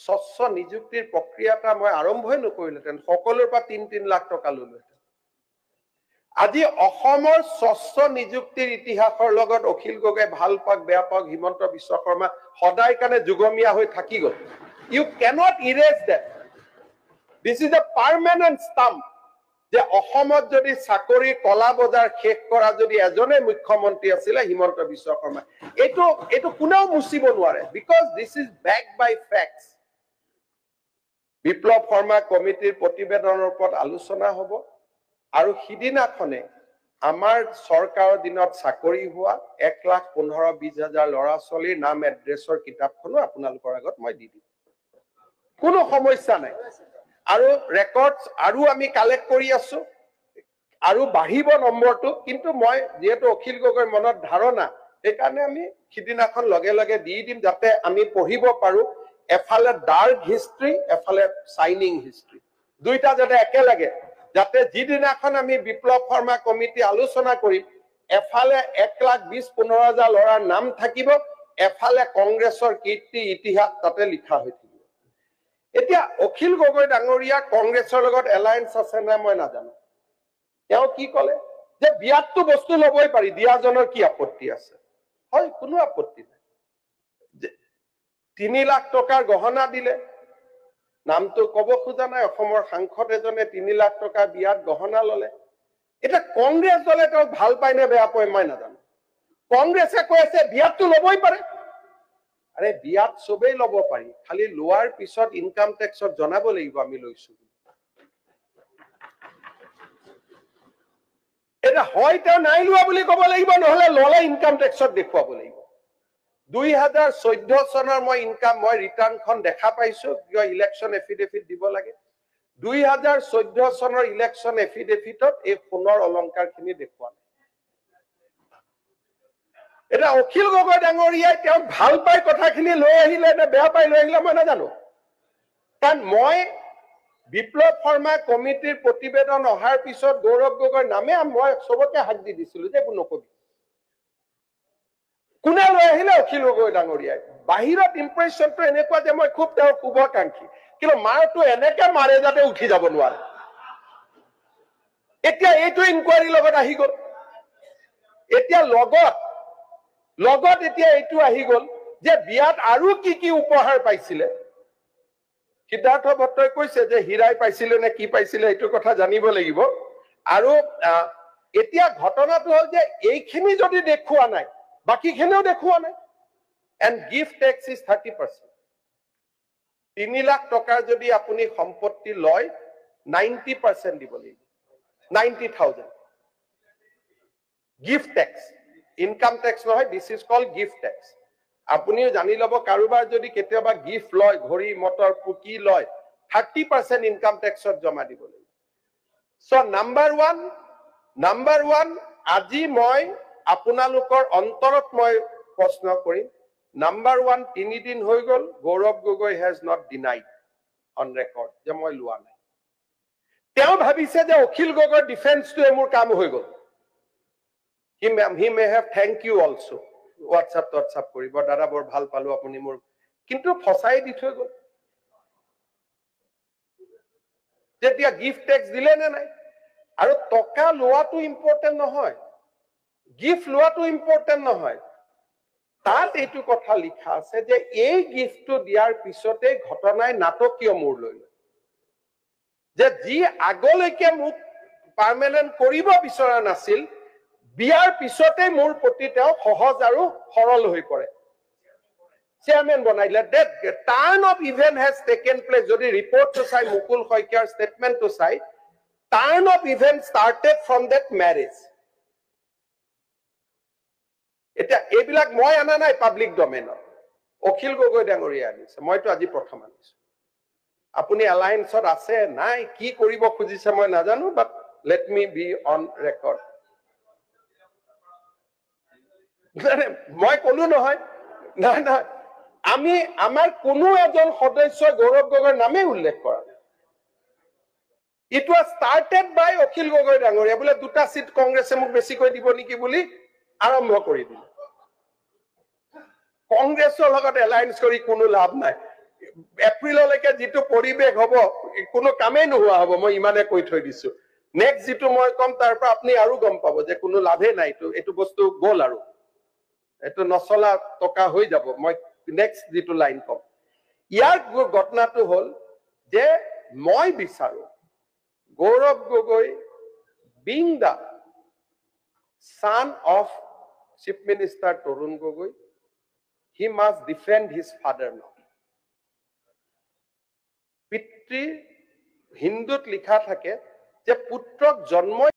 স্বচ্ছ নিযুক্তিৰ প্ৰক্ৰিয়া এটা মই আৰম্ভই নকৰিলোহেঁতেন, সকলোৰ পৰা 3 লাখ টকা ললোহেঁতেন। আজি অসমৰ স্বচ্ছ নিযুক্তিৰ ইতিহাসৰ লগত অখিল গগৈ ভাল পাক বেয়া পাক, হিমন্ত বিশ্ব শৰ্মা সদায় কাৰণে যুগমীয়া হৈ থাকি গ'ল। You cannot erase that. This is a permanent stamp যে অসমত যদি চাকৰি কলা বজাৰ শেষ কৰা যদি এজনে মুখ্যমন্ত্ৰী আছিলে হিমন্ত বিশ্ব শৰ্মা, এইটো কোনেও মুচিব নোৱাৰে। Because this is backed by facts. Biplab Sharma কমিটিৰ প্ৰতিবেদনৰ ওপৰত আলোচনা হ'ব, আৰু সিদিনাখনে আমাৰ চৰকাৰৰ দিনত চাকৰি হোৱা 1,15,20,000 ল'ৰা ছোৱালীৰ নাম এড্ৰেছৰ কিতাপখনো আপোনালোকৰ আগত মই দি দিম। কোনো সমস্যা নাই আৰু ৰেকৰ্ডছ আৰু আমি কালেক্ট কৰি আছো আৰু বাঢ়িব নম্বৰটো কিন্তু মই যেহেতু অখিল গগৈৰ মনত ধাৰণা সেইকাৰণে আমি সিদিনাখন লগে লগে দি দিম যাতে আমি পঢ়িব পাৰো এফালে ডাৰ্ক হিষ্ট্ৰী এফালে শাইনিং হিষ্ট্ৰী দুইটা যাতে একেলগে যাতে যিদিনাখন আমি বিপ্লৱ শৰ্মা কমিটি আলোচনা কৰিম এফালে 1,20,15,000 ল'ৰাৰ নাম থাকিব এফালে কংগ্ৰেছৰ কীৰ্তি ইতিহাস তাতে লিখা হৈ থাকিব এতিয়া অখিল গগৈ ডাঙৰীয়া কংগ্ৰেছৰ লগত এলায়েন্স আছে না মই নাজানো তেওঁ কি ক'লে যে বিয়াতটো বস্তু ল'বই পাৰি দিয়াজনৰ কি আপত্তি আছে হয় কোনো আপত্তি নাই 3 লাখ টকাৰ গহনা দিলে নামটো ক'ব খোজা নাই অসমৰ সাংসদ এজনে 3 লাখ টকা বিয়াত গহনা ল'লে এটা কংগ্ৰেছ দলে তেওঁ ভাল পায় নে বেয়া পায় মই নাজানো কংগ্ৰেছে কৈ আছে বিয়াতটো ল'বই পাৰে আৰে বিয়াত সবেই ল'ব পাৰি খালি লোৱাৰ পিছত ইনকাম টেক্সত জনাব লাগিব আমি লৈছো এটা হয় তেওঁ নাই লোৱা বুলি ক'ব লাগিব নহলে ল'লে ইনকাম টেক্সত দেখুৱাব লাগিব 2014 চনৰ মই ৰিটাৰ্ণখন দেখা পাইছো কিয় ইলেকশ্যন এফিডেভিট দিব লাগে 2014 চনৰ ইলেকশ্যন এফিডেভিটত এই সোণৰ অলংকাৰখিনি দেখুৱা নাই এটা অখিল গগৈ ডাঙৰীয়াই তেওঁ ভাল পাই কথাখিনি লৈ আহিলে নে বেয়া পাই লৈ আহিলে মই নাজানো কাৰণ মই বিপ্লৱ শৰ্মা কমিটিৰ প্ৰতিবেদন অহাৰ পিছত গৌৰৱ গগৈৰ নামে মই সবকে হাক দি দিছিলো যে একো নকবি কোনে লৈ আহিলে অখিল গগৈ ডাঙৰীয়াই বাহিৰত ইম্প্ৰেছনটো এনেকুৱা যে মই খুব তেওঁৰ শুভকাংক্ষী কিন্তু মাৰটো এনেকে মাৰে যাতে উঠি যাব নোৱাৰে এতিয়া এইটো ইনকুৱাৰী লগত আহি গ'ল এতিয়া লগত এতিয়া এইটো আহি গ'ল যে বিয়াত আৰু কি উপহাৰ পাইছিলে সিদ্ধাৰ্থ ভট্টই কৈছে যে হীৰাই পাইছিলে নে কি পাইছিলে এইটো কথা জানিব লাগিব আৰু এতিয়া ঘটনাটো হ'ল যে এইখিনি যদি দেখুৱা নাই বাকিখিনিও দেখুৱা নাই and gift tax is 30%. 3 lakh টকাৰ যদি আপুনি সম্পত্তি লয় 90% দিব লাগিব 90,000 গিফ্ট টেক্স ইনকাম টেক্স নহয় this is called gift tax আপুনিও জানি ল'ব কাৰোবাৰ যদি কেতিয়াবা গিফ্ট লয় ঘড়ী মটৰ পুকি লয় 30% ইনকাম টেক্সত জমা দিব লাগিব সো নাম্বাৰ 1 আজি মই আপোনালোকৰ অন্তৰত মই প্ৰশ্ন কৰিম নাম্বাৰ 1 3 দিন হৈ গ'ল Gaurav Gogoi has not denied on record যে মই লোৱা নাই তেওঁ ভাবিছে যে অখিল গগৈৰ ডিফেন্সটোৱে মোৰ কাম হৈ গ'ল he may have thank you also WhatsApp কৰিব দাদা বৰ ভাল পালো আপুনি মোৰ কিন্তু ফসাই দি থৈ গ'ল যেতিয়া গিফট টেক্স দিলে নে নাই আৰু টকা লোৱাটো ইম্পৰ্টেন্ট নহয় গিফট লোৱাটো ইম্পৰ্টেন্ট নহয় তাত এইটো কথা লিখা আছে যে এই গিফটটো দিয়াৰ পিছতে ঘটনাই নাটকীয় মূৰ লৈ যে যি আগলৈকে মোক পাৰ্মানেন্ট কৰিব বিচৰা নাছিল বিয়াৰ পিছতে মোৰ প্ৰতি তেওঁ সহজ আৰু সৰল হৈ পৰে chairman বনাইলে that turn of event has taken place যদি ৰিপৰ্টটো চাই মুকুল শইকীয়াৰ ষ্টেটমেন্টটো চাই turn of event started from that marriage এটা এইবিলাক মই আনা নাই পাব্লিক ডমেইনত অখিল গগৈ ডাঙৰীয়া আনিছে মইতো আজি প্ৰথম আনিছো আপুনি এলায়েন্সত আছে নাই কি কৰিব খুজিছে মই নাজানো but let me be on record মই কলো নহয় না আমি আমাৰ কোনো এজন সদস্য গৌৰৱ গগৈৰ নামে উল্লেখ কৰা ইট ওয়াজ স্টাৰ্টেড বাই অখিল গগৈ ডাঙৰীয়া বোলে দুটা সিট কংগ্ৰেছে মোক বেছিকৈ দিব নেকি বুলি আৰম্ভ কৰি দিলে কংগ্ৰেছৰ লগত এলায়েন্স কৰি কোনো লাভ নাই এপ্ৰিললৈকে যিটো পৰিৱেশ হ'ব কোনো কামেই নোহোৱা হ'ব মই ইমানে কৈ থৈ দিছো নেক্সট যিটো মই কম তাৰ পৰা আপুনি আৰু গম পাব যে কোনো লাভেই নাই এইটো বস্তু গ'ল আৰু এটো নচলা টকা হৈ যাব মই নেক্সট যেটো লাইন কম ইয়াৰ ঘটনাটো হল যে মই বিচাৰো Gaurav Gogoi being the son of Chief Minister Torun Gogoi he must defend his father now পিতৃ হিন্দুত লিখা থাকে যে পুত্ৰক জন্ম